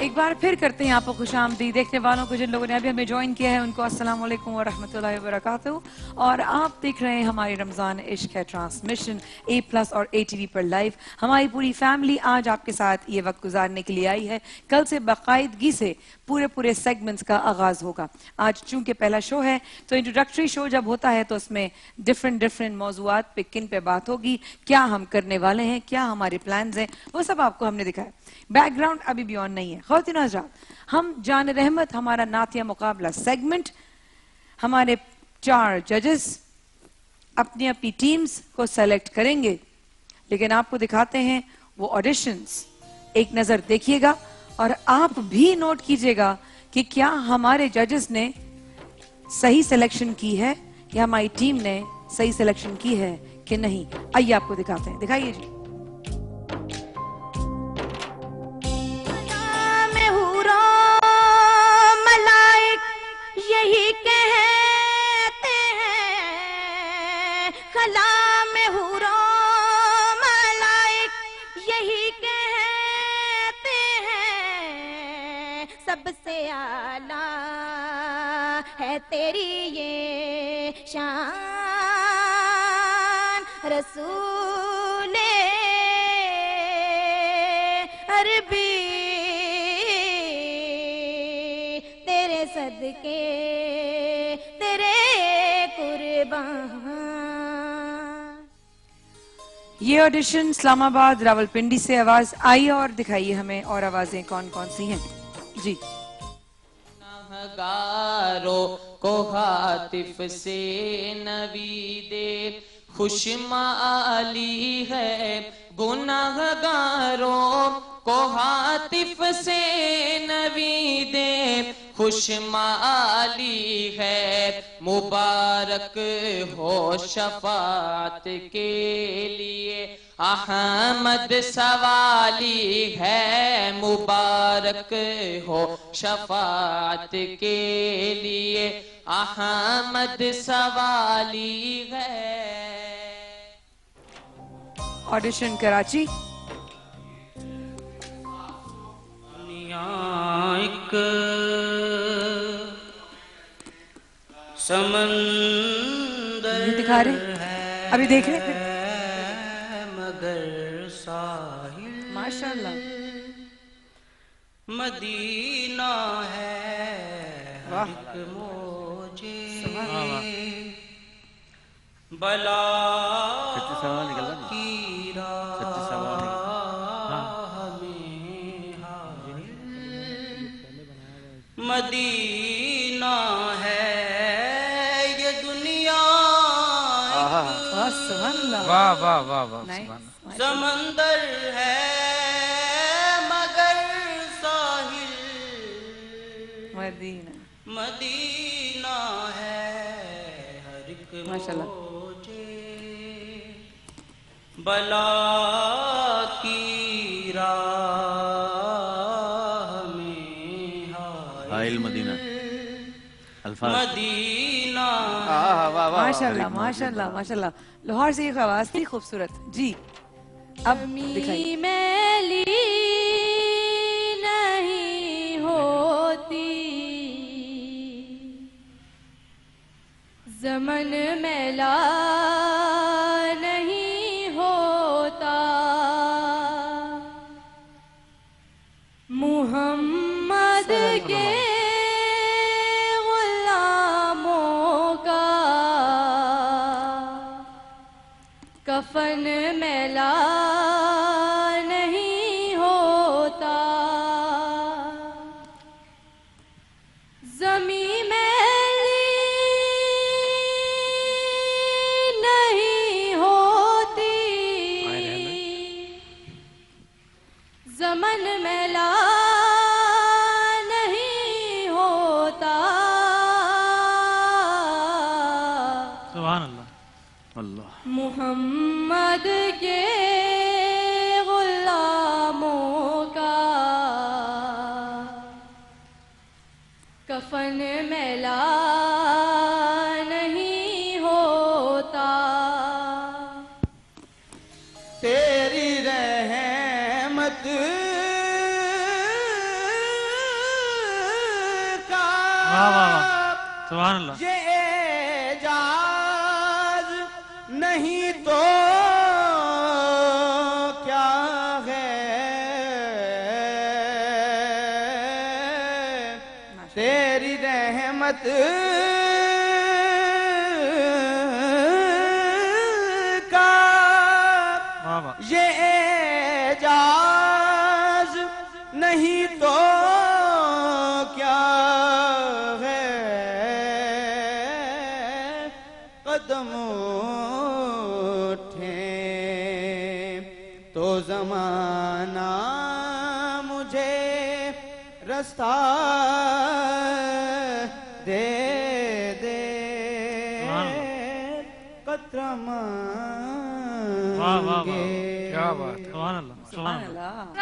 एक बार फिर करते हैं आपको खुशामदीद। देखने वालों को, जिन लोगों ने अभी हमें ज्वाइन किया है, उनको अस्सलाम वालेकुम व रहमतुल्लाहि व बरकातहू। और आप देख रहे हैं हमारी रमजान इश्क है ट्रांसमिशन A+ और ATV पर लाइव। हमारी पूरी फैमिली आज आपके साथ ये वक्त गुजारने के लिए आई है। कल से बाकायदगी से पूरे सेगमेंट्स का आगाज होगा। आज चूंकि पहला शो है तो इंट्रोडक्टरी शो जब होता है तो उसमें डिफरेंट मौजुआत पे किन पे बात होगी, क्या हम करने वाले हैं, क्या हमारे प्लान्स हैं, वो सब आपको हमने दिखाया। बैकग्राउंड अभी भी ऑन नहीं है। ख़वातीन हज़रात, हम जान रहमत हमारा नातिया मुकाबला सेगमेंट, हमारे 4 जजेस अपनी अपनी टीम्स को सेलेक्ट करेंगे, लेकिन आपको दिखाते हैं वो ऑडिशंस। एक नजर देखिएगा और आप भी नोट कीजिएगा कि क्या हमारे जजेस ने सही सिलेक्शन की है या हमारी टीम ने सही सिलेक्शन की है कि नहीं। आइए आपको दिखाते हैं, दिखाइए जी। यही कहते हैं खला में हूरो मलाइक, यही कहते हैं सबसे आला है तेरी ये शान। रसूले अरबी तेरे सदके तेरे कुर्बान। ये ऑडिशन इस्लामाबाद रावलपिंडी से आवाज आई और दिखाइए हमें और आवाजें कौन कौन सी हैं जी। गुनाहगारों को हातिफ से नवीदे खुशमाली है, गुनाहगारों को हातिफ से नवीदे खुशमाली है। मुबारक हो शफात के लिए अहमद सवाली है, मुबारक हो शफात के लिए अहमद सवाली है। ऑडिशन कराची। एक समंदर दिखा रहे, अभी देख रहे थे मगर साहिल माशाल्लाह मदीना है। एक मोजे बला की राह में मदीना है ये दुनिया। वाह वाह वाह वाह। समंदर है मगर साहिल मदीना मदीना है। हर एक मोजे बला की राह में हाइल मदीना अल्फाज मदीना। माशाल्लाह माशाल्लाह माशाल्लाह। लाहौर से एक आवाज थी खूबसूरत जी। अब दिखाइए। मैली नहीं होती ज़मन मैला नहीं होता, मुहम्मद के गुलामों का कफन मैला नहीं होता। ज़मी मैली नहीं होती, ज़मन मैला नहीं होता। सुभान अल्लाह अल्लाह। मुहम्मद के गुलामों का कफन मैला नहीं होता। तेरी रहमत सुभान अल्लाह। ये एजाज नहीं तो क्या है, तेरी रहमत का ये एजाज नहीं तो क्या है, कदम उठे तो जमाना मुझे रास्ता दे दे, कतरा वाह वाह वाह, मांगे। क्या बात, सुभान अल्लाह, सुभान अल्लाह। अल्लाह।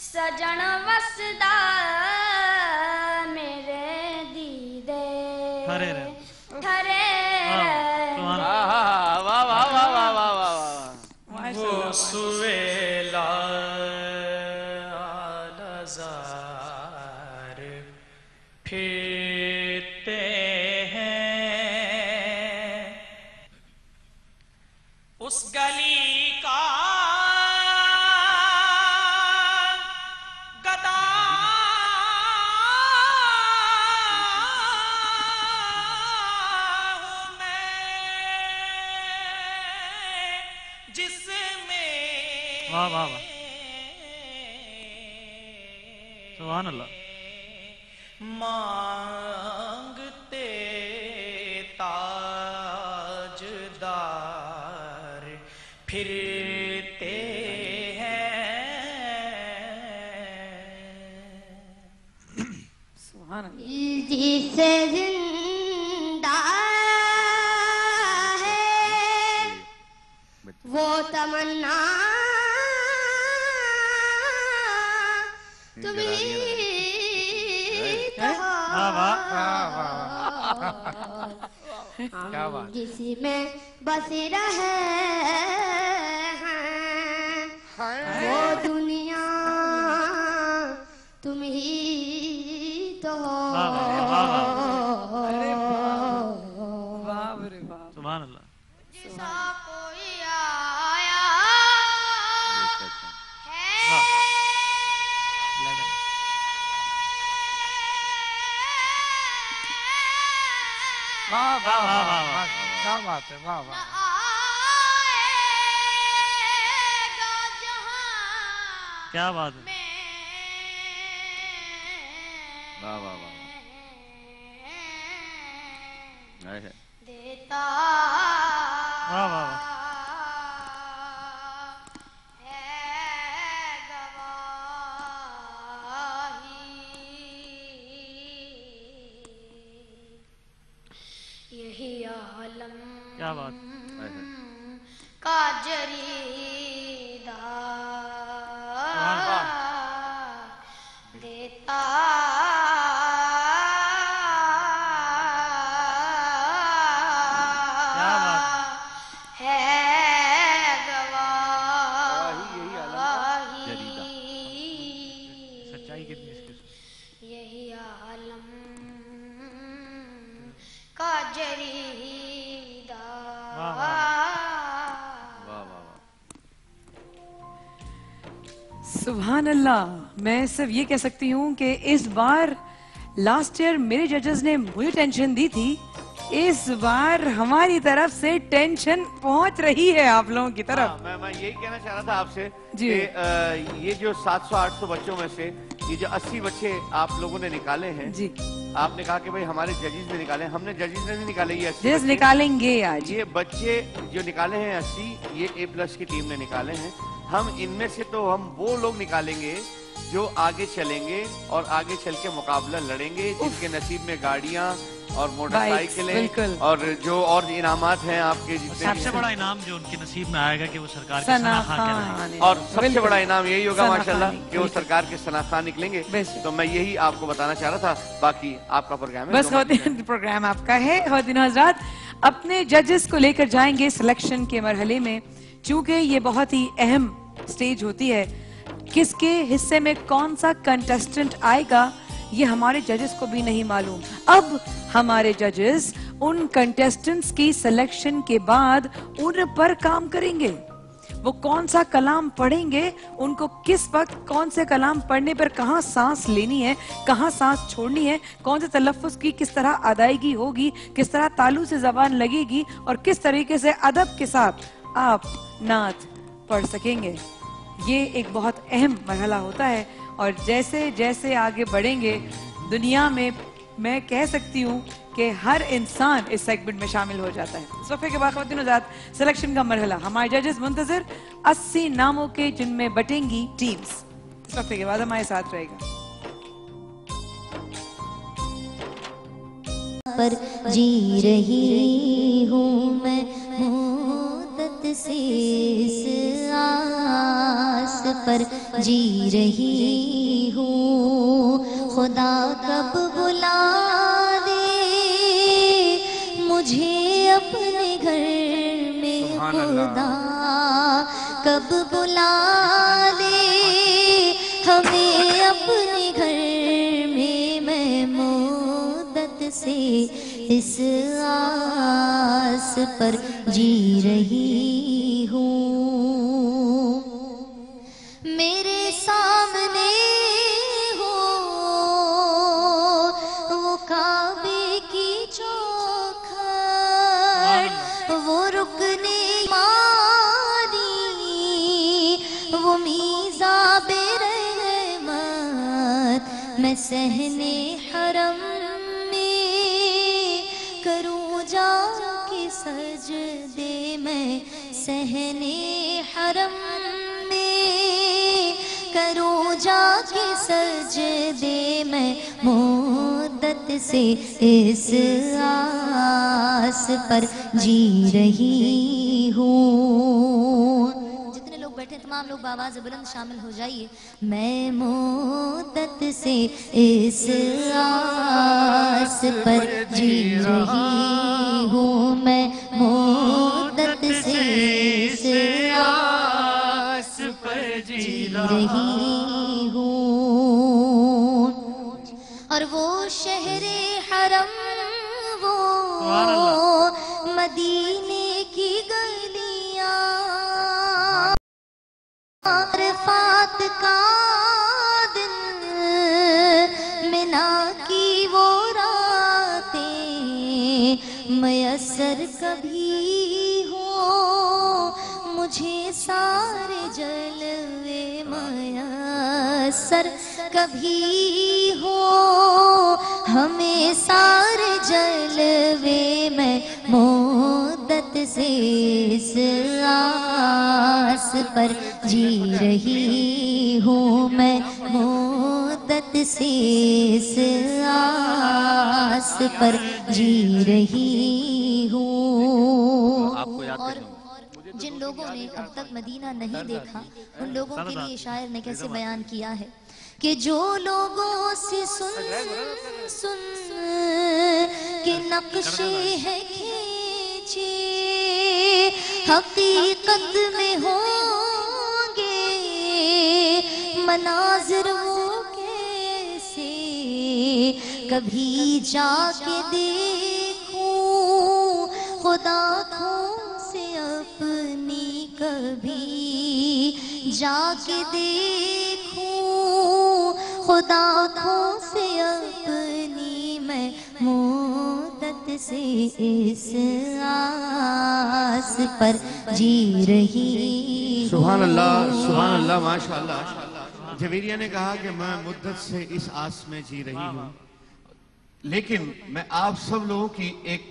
सजन वसदा मेरे दीदे हरे रे, हरे सुभान अल्लाह। वाह वाह वाह वाह वाह वाह। वो सुवेला नज़ार फिरते हैं उस गली का वाह वाह वाह, सुभान अल्लाह। मांगते ताजदार फिरते हैं, सुभान अल्लाह। जिसे जिंदा है वो तमन्ना तुम ही तो हो। वाह वाह वाह क्या बात। जिसमें बस रहे हैं वो दुनिया तुम ही तो हो। अरे वाह रे वाह, सुभान अल्लाह। जिसा कोई आया है वाह वाह वाह वाह, क्या बात है, वाह वाह। आएगा जहां क्या बात है, में वाह वाह वाह। देता वाह वाह वाह। यही आलम क्या बात। का जरीदा देता क्या बात है गवाही। सच्चाई कितनी इसकी। यही आलम का जरीदा। वाह, वाह। वाह वाह वाह। सुभान अल्लाह। मैं सिर्फ ये कह सकती हूँ कि इस बार लास्ट ईयर मेरे जजेस ने मुझे टेंशन दी थी, इस बार हमारी तरफ से टेंशन पहुंच रही है आप लोगों की तरफ। मैं यही कहना चाह रहा था आपसे जी। कि ये जो 700-800 बच्चों में से ये जो 80 बच्चे आप लोगों ने निकाले हैं, जी, आपने कहा कि भाई हमारे जजेस ने निकाले, हमने जजेस ने नहीं निकाले, ये 80 जजेस बच्चे। निकालेंगे आज। ये बच्चे जो निकाले हैं 80, ये A+ की टीम ने निकाले हैं। हम इनमें से तो हम वो लोग निकालेंगे जो आगे चलेंगे और आगे चल के मुकाबला लड़ेंगे, जिनके नसीब में गाड़ियां और मोटरसाइकिलें बिल्कुल। और जो और इनामात हैं आपके जितने सबसे बड़ा इनाम जो उनके नसीब में आएगा कि वो सरकार के सना खान कहलाएंगे। और सबसे बड़ा इनाम यही होगा सना माशाल्लाह खान, कि वो सरकार के सना खान निकलेंगे। बेशक। तो मैं यही आपको बताना चाह रहा था, बाकी आपका प्रोग्राम है। बस खातिन प्रोग्राम आपका है। खातिन हज़रात अपने जजेस को लेकर जाएंगे सिलेक्शन के मरहले में, चूंकि ये बहुत ही अहम स्टेज होती है। किसके हिस्से में कौन सा कंटेस्टेंट आएगा ये हमारे जजेस को भी नहीं मालूम। अब हमारे जजेस उन कंटेस्टेंट्स की सिलेक्शन के बाद उन पर काम करेंगे। वो कौन सा कलाम पढ़ेंगे, उनको किस वक्त कौन से कलाम पढ़ने पर कहाँ सांस लेनी है, कहाँ सांस छोड़नी है, कौन से तलफ्फुज की किस तरह अदायगी होगी, किस तरह तालू से जबान लगेगी और किस तरीके से अदब के साथ आप नात पढ़ सकेंगे। ये एक बहुत अहम मरहला होता है और जैसे जैसे आगे बढ़ेंगे दुनिया में मैं कह सकती हूँ कि हर इंसान इस सेगमेंट में शामिल हो जाता है। इस वक्त के बाद ख़वातीन हज़रात सिलेक्शन का मरहला, हमारे जजेस मुंतज़िर 80 नामों के जिनमें बटेंगी टीम्स। इस वक्त के बाद हमारे साथ रहेगा। पर जी रही हूँ मैं मुद्दत से, इस आस पर जी रही हूँ। खुदा कब बुला दे मुझे अपने घर में, खुदा कब बुला दे हमें अपने घर में। मैं मुद्दत से इस आस पर जी रही हूँ। मेरे सामने हो वो काबे की चौखट, वो रुकने मारी, वो मीज़ाबे रहमत, मैं सहने हरम करूं जाके सजदे, मैं सहने हरम में करूं जाके सजदे। मैं मुद्दत से इस आस पर जी रही हूँ। जितने लोग बैठे तमाम लोग बावाज़ बुलंद शामिल हो जाइए। मैं मुद्दत से इस आस पर जी रही हूँ। मैं मुद्दत से इस आस पर जी रही हूँ। और वो शहरे हरम, वो मदीने की गलियाँ, अरफात का दिन, मिना की वो रातें, मयसर कभी हो मुझे सारे जलवे, मयसर कभी हो हमें सारे जलवे। मैं मुद्दत से इस आस पर जी रही हूँ। मैं मुद्दत से इस आस पर जी रही हूँ। और जिन लोगों ने अब तक मदीना नहीं देखा उन लोगों के लिए शायर ने कैसे बयान किया है कि जो लोगों से सुन सुन के नक्शे हैं खींचे, हकीकत में होंगे मनाजिर वो कैसे, कभी जाके देखूं खुदा से अपनी, कभी जाके देखूं खुदा से अपनी। मैं मुद्दत से इस आस पर जी रही। सुभान अल्लाह, माशाअल्लाह। जवेरिया ने कहा कि मैं मुद्दत से इस आस में जी रही हूँ, लेकिन मैं आप सब लोगों की एक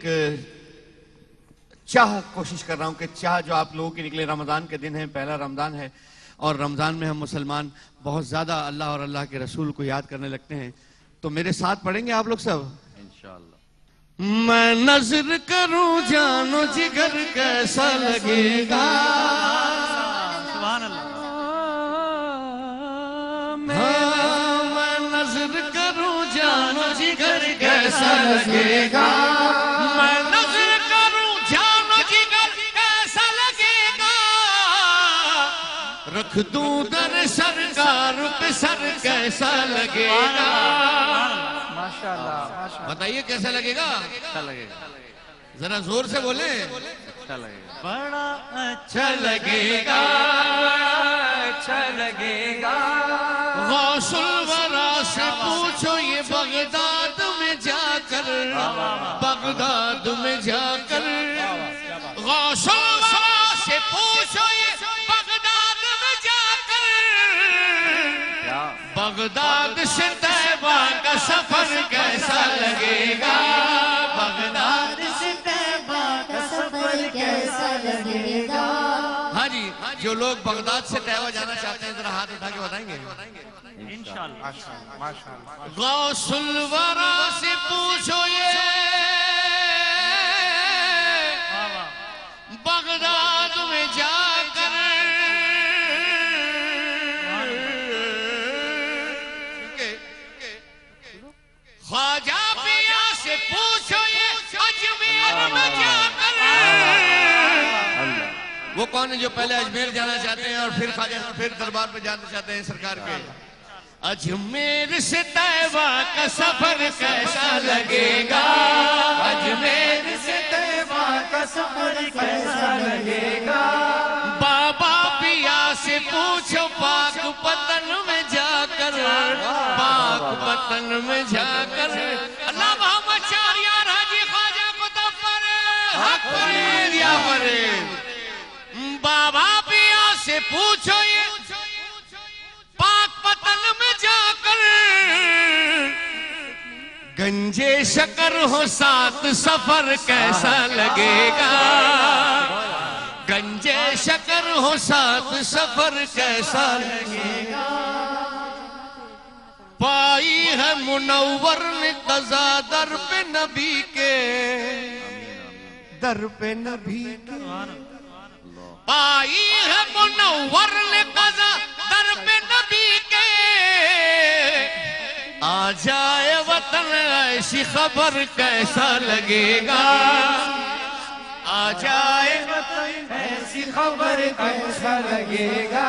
कोशिश कर रहा हूं कि चाह जो आप लोगों की निकले, रमजान के दिन है, पहला रमजान है और रमज़ान में हम मुसलमान बहुत ज़्यादा अल्लाह और अल्लाह के रसूल को याद करने लगते हैं। तो मेरे साथ पढ़ेंगे आप लोग सब? इंशाअल्लाह। मैं नजर करूं जानो जिगर कैसा लगेगा, सुभान अल्लाह। मैं नजर करूं जानो जिगर कैसा लगेगा, मैं नजर करूं जानो जिगर कैसा लगेगा, रख दूं दर सरकार पे सर कैसा लगेगा। माशाअल्लाह। बताइए कैसा लगेगा? अच्छा लगेगा, जरा जोर से बोले। अच्छा लगेगा। बड़ा अच्छा लगेगा, अच्छा लगेगा। गौसुल वरा से पूछो ये बगदाद में जाकर, बगदाद में जाकर, गौसुल वरा से पूछो ये बगदाद में जाकर, बगदाद से तैबा का सफर कैसा लगेगा, बगदाद से तैबा का सफर कैसा लगेगा। हाँ जी, जो लोग बगदाद से तैबा जाना चाहते हैं जरा हाथ उठा के बताएंगे। इंशाअल्लाह। गौसुल वरा से पूछो ये बगदाद में जाकर, ख्वाजा पिया से पूछो ये अजमेर में जाकर। वो कौन है जो पहले अजमेर जाना चाहते हैं और फिर ख्वाजा फिर दरबार पे जाना चाहते हैं सरकार के? अजमेर से तैबा का सफर कैसा लगेगा, अजमेर से तैबा का सफर कैसा लगेगा। बाबा पिया से पूछो पाक पतन में जाकर, पाक पतन में जाकर, अल्लाह मोहम्मद शाहरियार हाजी ख्वाजा मुज़फ्फर हक फरीदिया परे। बाबा पिया से पूछो ये पाक पतन में जाकर, गंजे शकर हो साथ सफर कैसा लगेगा, गंजे शकर हो साथ सफर कैसा लगेगा। पाई है मुनव्वर ने कज़ा दर पे नबी के, दर पे नबी के, पाई है मुनव्वर ने कज़ा दर पे नबी के, आ जाए वतन ऐसी खबर कैसा लगेगा, आ जाए वतन ऐसी खबर कैसा लगेगा।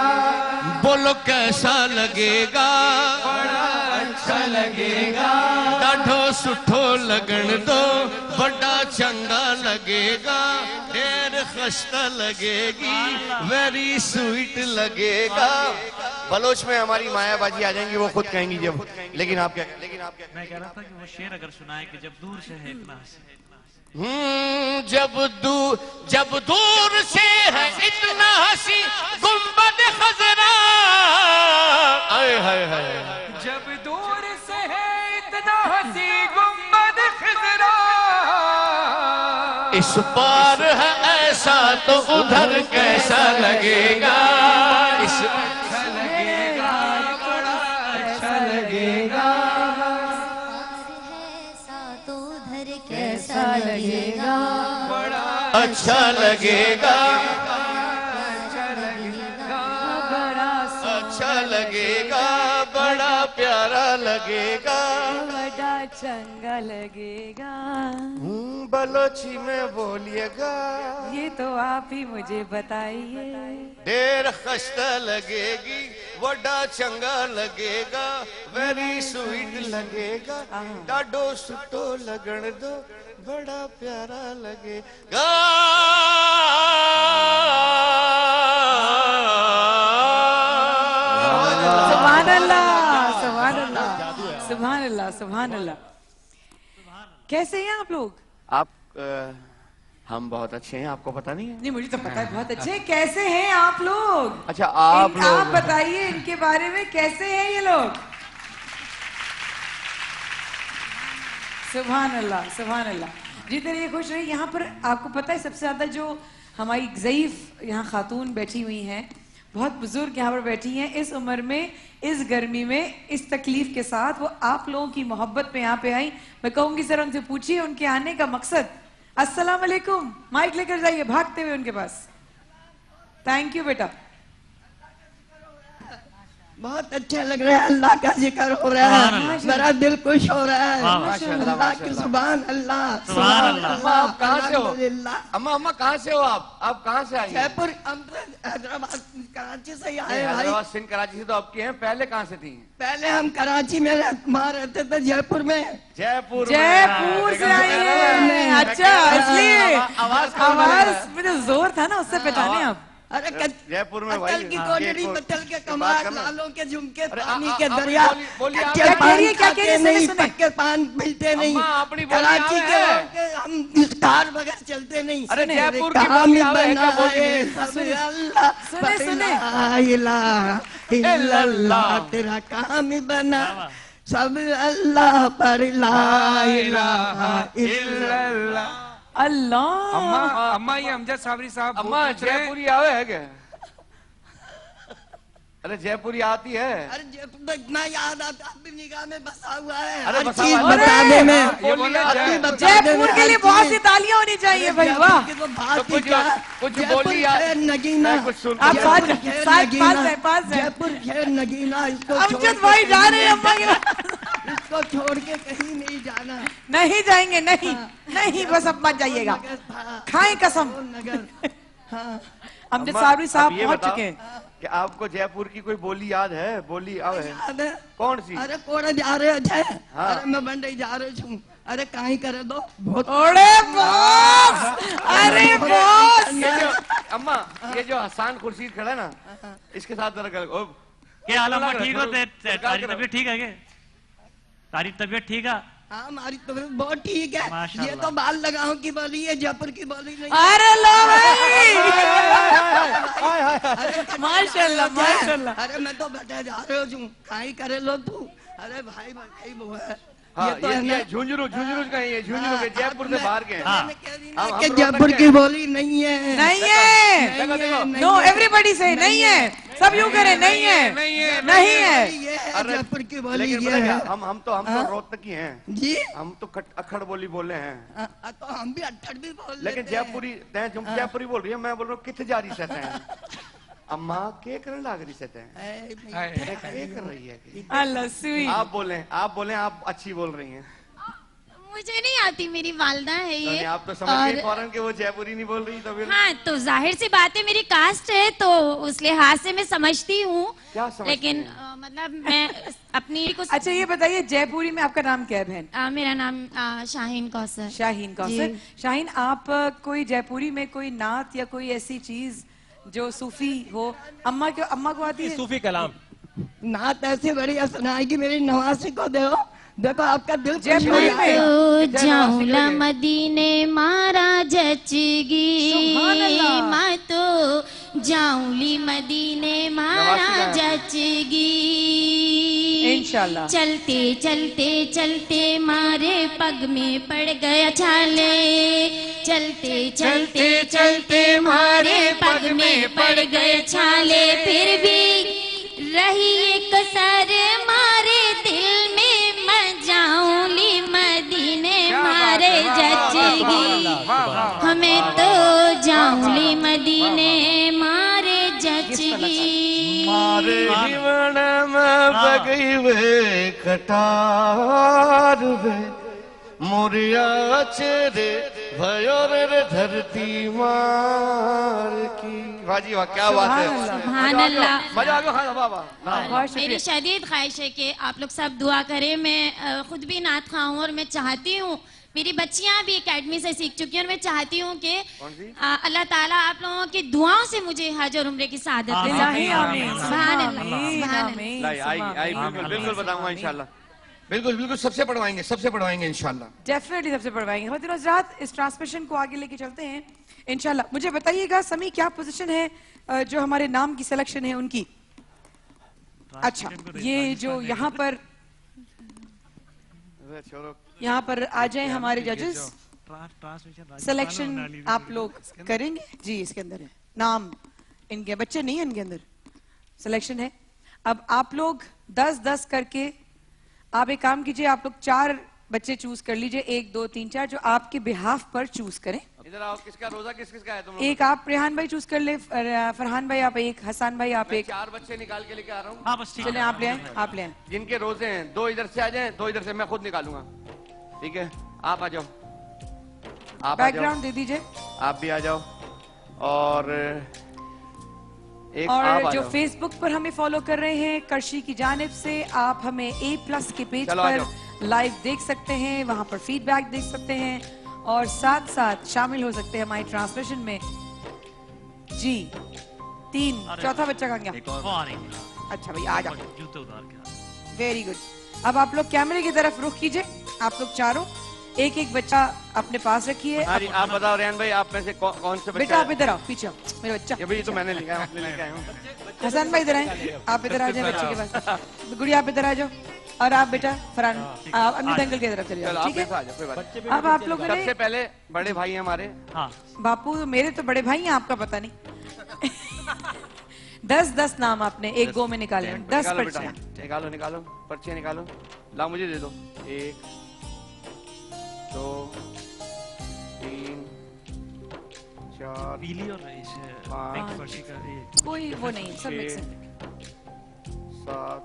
बोलो कैसा लगेगा, बड़ा अच्छा लगेगा। ॾाढो सुठो लगण दो, बड़ा चंगा लगेगा। ढेर खस्ता लगेगी, वेरी स्वीट लगेगा। बलोच में हमारी मायाबाजी आ जाएंगी, वो खुद कहेंगी जब। लेकिन आप क्या? मैं कह रहा था कि वो शेर अगर सुनाए कि जब दूर से है इतना हंसी। जब दूर से है इतना हंसी गुंबद खजरा, आए हाय हाय, जब दूर से है इतना हंसी गुंबद खजरा, इस पार है ऐसा तो उधर कैसा लगेगा, इस अच्छा लगेगा, बड़ा अच्छा लगेगा। ऐसा तो उधर कैसा लगेगा, बड़ा अच्छा लगेगा, बड़ा अच्छा लगेगा, बड़ा प्यारा लगेगा। बड़ा चंगा लगेगा। बलोची में बोलिएगा, ये तो आप ही मुझे बताइए। ढेर खस्ता लगेगी, वड्डा चंगा लगेगा, वेरी स्वीट लगेगा। ॾाढो सुठो लगण दो, बड़ा प्यारा लगेगा। सुभान अल्लाह, सुभान अल्लाह, सुभान अल्लाह, सुभान अल्लाह। कैसे हैं आप लोग? आप हम बहुत अच्छे हैं, आपको पता नहीं है? नहीं, मुझे तो पता है बहुत अच्छे। कैसे हैं आप लोग? अच्छा, आप आप बताइए इनके बारे में, कैसे हैं ये लोग? सुभान अल्लाह, सुभान अल्लाह। जितने ये खुश रही। यहाँ पर आपको पता है सबसे ज्यादा जो हमारी ज़ईफ यहाँ खातून बैठी हुई हैं बहुत बुजुर्ग यहाँ पर बैठी हैं, इस उम्र में, इस गर्मी में, इस तकलीफ के साथ वो आप लोगों की मोहब्बत में यहाँ पे आई। मैं कहूंगी सर उनसे पूछिए उनके आने का मकसद। अस्सलाम वालेकुम, माइक लेकर जाइए भागते हुए उनके पास। थैंक यू बेटा। बहुत अच्छा लग रहा है, अल्लाह का जिक्र हो रहा है, मेरा दिल खुश हो रहा है। अल्लाह की सुभान अल्लाह, सुभान अल्लाह। आप कहाँ से हो? अम्मा अम्मा कहाँ से हो आप कहाँ से आई? जयपुर, हैदराबाद, कराची से आए भाई। हैदराबाद सिंध कराची से तो आपकी हैं, पहले कहाँ से थी? पहले हम कराची में वहाँ रहते थे, जयपुर में। जयपुर से आई हैं। अच्छा, इसलिए आवाज में जो जोर था ना उससे पहचाने आप। अरे जयपुर में पत्तल की कोटड़ी, पत्तल के कमाल, लालों के झुमके, पानी के आप दरिया, बोलिए, कच्चे क्या पान कह रही है, क्या कह रही है? खाते नहीं, सुने, सुने। पक्के पान मिलते नहीं, अपनी बोली कराची आवे के है। लोग के हम कार बगैर चलते नहीं। अरे जयपुर की कहाँ बोली में आवे है, क्या बोली बनाए है? सब अल्लाह, सुने, सुने। ला इलाहा इल्लल्लाह, तेरा काम बना सब अल्लाह पर, ला इलाहा इल्लल्लाह। अल्लाह। अम्मा ये अमजद साबरी साहब अम्मा जयपुरी आवे है क्या? अरे जयपुरी आती है? अरे जयपुर तो इतना याद आता, अपनी निगाह में बसा हुआ है, अरे हर बसा चीज हुआ है। बताने में। ये बोलिए, आपकी बताने जयपुर में के हर लिए बहुत चीज। सी तालियां होनी चाहिए भाई, वाह। जयपुर की तो बात तो ही क्या। कुछ जयपुर बोली यार। खैर नगीना, मैं कुछ सुन- आप जयपुर पास खैर पास नगीना, है, पास है। जयपुर खैर नगीना, इसको अमजद छोड़ भाई के जा कहीं रहे हैं अम्मा के नहीं- इसको छोड़ के कहीं नहीं जाना। नहीं जाएंगे, नहीं नहीं, बस अब मत जाइएगा, खाएं कसम। नगर, हाँ। अमजद अम्मा, साबरी साहब अब ये पहुंच बताओ चुके हैं। कि आपको जयपुर की कोई बोली याद है? बोली आवे है? याद है? कौन सी? अरे कोड़े जा रहे अजय, हाँ। अरे मैं बंडई जा रही हूँ, अरे कहीं करे दो बहुत। ओड़े बॉस, अरे बॉस। ये जो अम्मा, ये जो हसान खुर्शीद खड़ा है ना, इसके साथ जरा कर। क्या हाल अम्मा, ठीक हो? क्या तारी करो? तबीयत ठीक है क्या? तारी तबीयत ठीक है? हाँ हमारी तबीयत बहुत ठीक है। माशाल्लाह। ये तो बाल लगाओ की बोली है, जयपुर की बोली नहीं। अरे लो भाई, अरे माशाल्लाह माशाल्लाह। अरे मैं तो बैठे जा रहे हूँ, कहीं करे लो तू। अरे भाई भाई वो है, हाँ, ये तो है ना। ये झुंझुनू का ही है, झुंझुनू के जयपुर से बाहर के हैं। मैंने कह दी ना हम कि रोहतक जयपुर के की हैं। बोली नहीं है, नहीं है, देखो, देखो। नो एवरीबडी से नहीं है, सब यूं करें, नहीं है, नहीं है। ये है अरे, जयपुर की बोली, लेकिन ये पता क्या, है। हम तो रोहतक की हैं। जी हम तो अखड़ बोली बोले हैं। तो हम भी अट्ठड़ भी बोल लेकिन लेते हैं। जयपुरी तुम जयपुरी बोल रही है, मैं बोल रहा हूँ कित जा रही सहते हैं। अम्मा के करने लग रही सहते हैं, ऐ, के कर रही है कि? अल्लाह स्वीट। आप बोलें, आप अच्छी बोल रही हैं। मुझे नहीं आती, मेरी वालदा है तो ये। नहीं, आप तो समझ गई फौरन के वो जयपुरी नहीं बोल रही, तो फिर हाँ, तो जाहिर सी बात है, मेरी कास्ट है तो उस लिहाज से मैं समझती हूँ। क्या समझती लेकिन हैं? मतलब मैं अपनी कुछ। अच्छा ये बताइए, जयपुरी में आपका नाम क्या है बहन? मेरा नाम शाहीन कौसर। शाहीन कौसर। शाहीन, आप कोई जयपुरी में कोई नात या कोई ऐसी चीज जो सूफी हो? अम्मा को आती है? सूफी कलाम नात ऐसी बढ़िया सुनाएगी, मेरी नवासी को दो। देखो आपका दिल खुश हो जयपुरी में। जाएगा। तो जाऊला मदीने मारा जचगी, सुभान अल्लाह। मैं तो जाऊली मदीने मारा जचगी। इंशाल्लाह। चलते चलते चलते मारे पग में पड़ गया छाले, चलते चलते चलते मारे पग में पड़ गए छाले, फिर भी रही एक सर मारे दिल में, मैं जाऊंली मदीने मारे जचगी, हमें तो जाऊंली मदीने मारे जचगी। मारे जीवन में बगई वे कटार वे, मोरिया चेरे भयो रे धरती मार की। वाह जी वाह, क्या बात है, सुभान अल्लाह। मजा आ गया। हाँ, वाह वाह। बहुत मेरी शुक्रिया। शदीद ख्वाहिश है कि आप लोग सब दुआ करें। मैं खुद भी नात खां हूँ और मैं चाहती हूँ, मेरी बच्चियां भी एकेडमी से सीख चुकी हैं और मैं चाहती हूँ कि अल्लाह ताला आप लोगों की दुआओं से मुझे हज और उम्रे की सादत दे। आमीन, आमीन, सुभान अल्लाह, आमीन, सुभान अल्लाह। आमीन, लाई, आई बिल्कुल बताऊंगा इंशाल्लाह। बिल्कुल सबसे पढ़वाएंगे इंशाल्लाह। डेफिनेटली सबसे पढ़वाएंगे। खवातीन और हज़रात, इस ट्रांसमिशन को आगे लेके चलते हैं इंशाल्लाह। मुझे बताइएगा समी, क्या पोजीशन है जो हमारे नाम की सिलेक्शन है उनकी? अच्छा, ये जो यहाँ पर यहाँ पर आ जाए हमारे जजेस, सिलेक्शन आप लोग करेंगे जी। इसके अंदर है नाम, इनके बच्चे नहीं है इनके अंदर। सिलेक्शन है। अब आप लोग 10-10 करके आप एक काम कीजिए, आप लोग 4 बच्चे चूज कर लीजिए, 1 2 3 4 जो आपके बिहाफ पर चूज करें। इधर आओ, किसका रोजा किस किसका है तुम लोग? एक आप रेहान भाई चूज कर ले, फरहान भाई आप एक, हसन भाई आप एक। 4 बच्चे निकाल के लेके आ रहा हूँ। हाँ बस ठीक चले है। आप ले आए, आप ले आए। जिनके रोजे हैं 2 इधर से आ जाएं, 2 इधर से, मैं खुद निकालूंगा। ठीक है, आप आ जाओ, आप आ जाओ, बैकग्राउंड दे दीजिए। आप भी आ जाओ। और एक और आप आ जो जाओ। फेसबुक पर हमें फॉलो कर रहे हैं कर्शी की जानिब से, आप हमें A+ के पेज चलो, आ पर लाइव देख सकते हैं, वहां पर फीडबैक देख सकते हैं और साथ साथ शामिल हो सकते हैं हमारी ट्रांसमिशन में। जी 3 चौथा बच्चा कहाँ गया? एक और वो आ रही है। अच्छा भाई आ जाओ, जूते उतार के। Very good. अब आप लोग कैमरे की तरफ रुख कीजिए, आप लोग चारों एक एक बच्चा अपने पास रखिए। हाँ जी, आप बताओ रेहान भाई, आप में से कौन से बच्चे? बेटा आप इधर आओ, पीछे आओ, मेरा बच्चा। ये भाई तो मैंने लिखा है, अपने लेके आया हूँ। हसन भाई इधर आए, आप इधर आ जाए बच्चे के पास। गुड़िया आप इधर आ जाओ, और आप बेटा फरहान आप अमित अंकल की तरफ चले चलो जाओ, आप ठीक है? ऐसा आ जाओ, कोई बात नहीं। अब आप लोगों ने सबसे पहले बड़े भाई हैं हमारे। हाँ बापू मेरे तो बड़े भाई हैं, आपका पता नहीं। 10-10 नाम आपने एक गो में निकाले, 10 निकालो बेटा, पर्चियां। निकालो निकालो, पर्चियां निकालो, ला मुझे दे दो। 1 2 3 4 पीली और इस पिंक पर्ची का ये कोई वो नहीं, सब मिक्स है। 7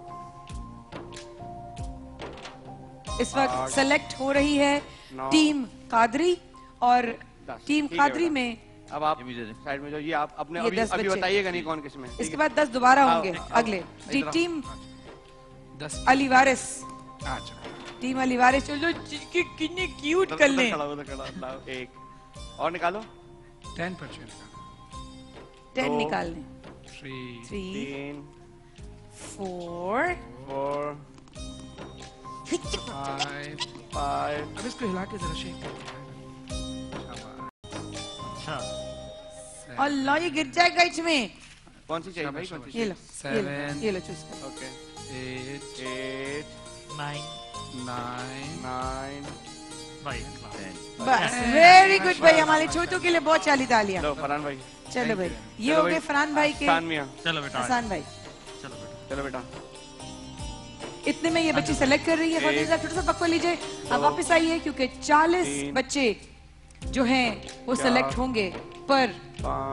इस वक्त सेलेक्ट हो रही है 9 टीम कादरी, और 10 टीम ठीक है कादरी बेटा। में अब आप साइड में जो ये आप अपने ये अभी 10 अभी बच्चे। बताइएगा नहीं कौन किसमें। इसके बाद 10 दोबारा होंगे अगले। जी इधर आओ। टीम अली वारिस, टीम अली वारिस जो कितने क्यूट कर ले। उधर खड़ा, लाओ, एक और निकालो। 10 पर्चियां निकालो। 10 दो। निकालने। 3 3 3 4 4 5 5 अब इसको हिला के जरा शेक करके। अच्छा अल्लाह ये गिर जाएगा इसमें। कौन सी चाहिए भाई? कौन सी? ये लो, ये लो, 7 ये लो चूज कर। ओके 8 8 9 9 9 भाई बस वेरी गुड भाई, हमारे छोटों के लिए बहुत चाली तालियां। लो फरहान भाई। चलो भाई, ये चलो हो भाई। गए फरहान भाई के, शान मियां। चलो बेटा हसन भाई। चलो बेटा चलो बेटा। इतने में ये बच्ची सेलेक्ट कर रही है। फातिमा साहब छोटा सा पक्का लीजिए, अब वापस आइए क्योंकि 40 बच्चे जो हैं वो सेलेक्ट होंगे पर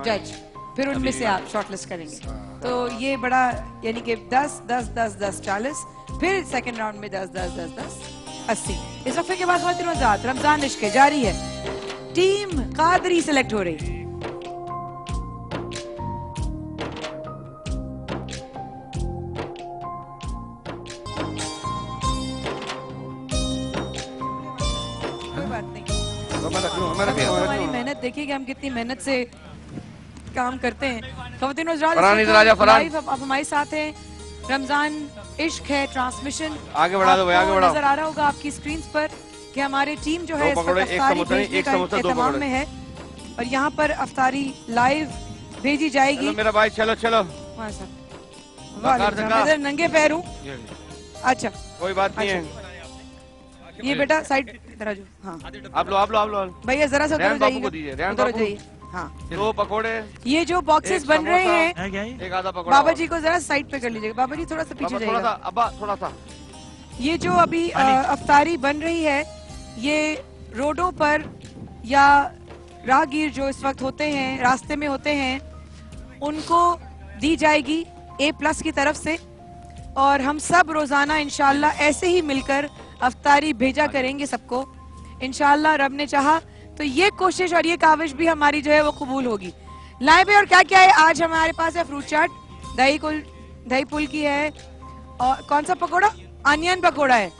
जज, फिर उनमें से आप शॉर्टलिस्ट करेंगे। तो ये बड़ा यानी कि 10 10 10 10 40, फिर सेकंड राउंड में 10 10 10 10 80। इस वक्त के बाद ख़वातीन-ओ-हज़रात रमजान इश्क जारी है। टीम कादरी सेलेक्ट हो रही। कोई बात नहीं, हमारी मेहनत देखिएगा, हम कितनी मेहनत से काम करते हैं। ख़वातीन-ओ-हज़रात फरहान इधर आ जा, फरहान। लाइव अब हमारे साथ हैं। रमजान इश्क है ट्रांसमिशन। आगे बढ़ा दो भाई, आगे आपको बढ़ाओ। नजर आ रहा होगा आपकी स्क्रीन पर कि हमारी टीम जो है इस वक्त पकौड़े, एक अफ्तारी समोसा नहीं, भेजने एक का समोसा, 2 एहतमाम पकौड़े। में है और यहाँ पर अफ्तारी लाइव भेजी जाएगी। चलो मेरा भाई, चलो चलो। वहाँ से। बाकार वालेकुम से सलाम। कहा। इधर नंगे पैर हूँ। अच्छा कोई बात नहीं है। ये बेटा साइड इधर आ जाओ। हाँ आप लो, आप लो, आप लो। भैया जरा सा उधर रेहान हो बाबू को जाइए, दीजिए, रेहान उधर हो बाबू। जाइए। हाँ 2 पकोड़े, ये जो बॉक्सेस एक बन रहे समोसा, हैं, है क्या ये? एक आधा पकोड़ा। बाबा जी को जरा साइड पे कर लीजिएगा। बाबा जी थोड़ा सा पीछे बाबा, थोड़ा सा, जाइएगा। अब्बा थोड़ा सा। ये जो अभी अफ्तारी बन रही है, ये रोडों पर या राहगीर जो इस वक्त होते हैं, रास्ते में होते हैं, उनको दी जाएगी A+ की तरफ से। और हम सब रोजाना इंशाल्लाह ऐसे ही मिलकर अफ्तारी भेजा करेंगे सबको इंशाल्लाह, रब ने चाहा तो। ये कोशिश और ये काविश भी हमारी जो है वो कबूल होगी। लाए भी और क्या क्या है आज हमारे पास है फ्रूट चाट, दही पुल की है, और कौन सा पकोड़ा? अनियन पकोड़ा है,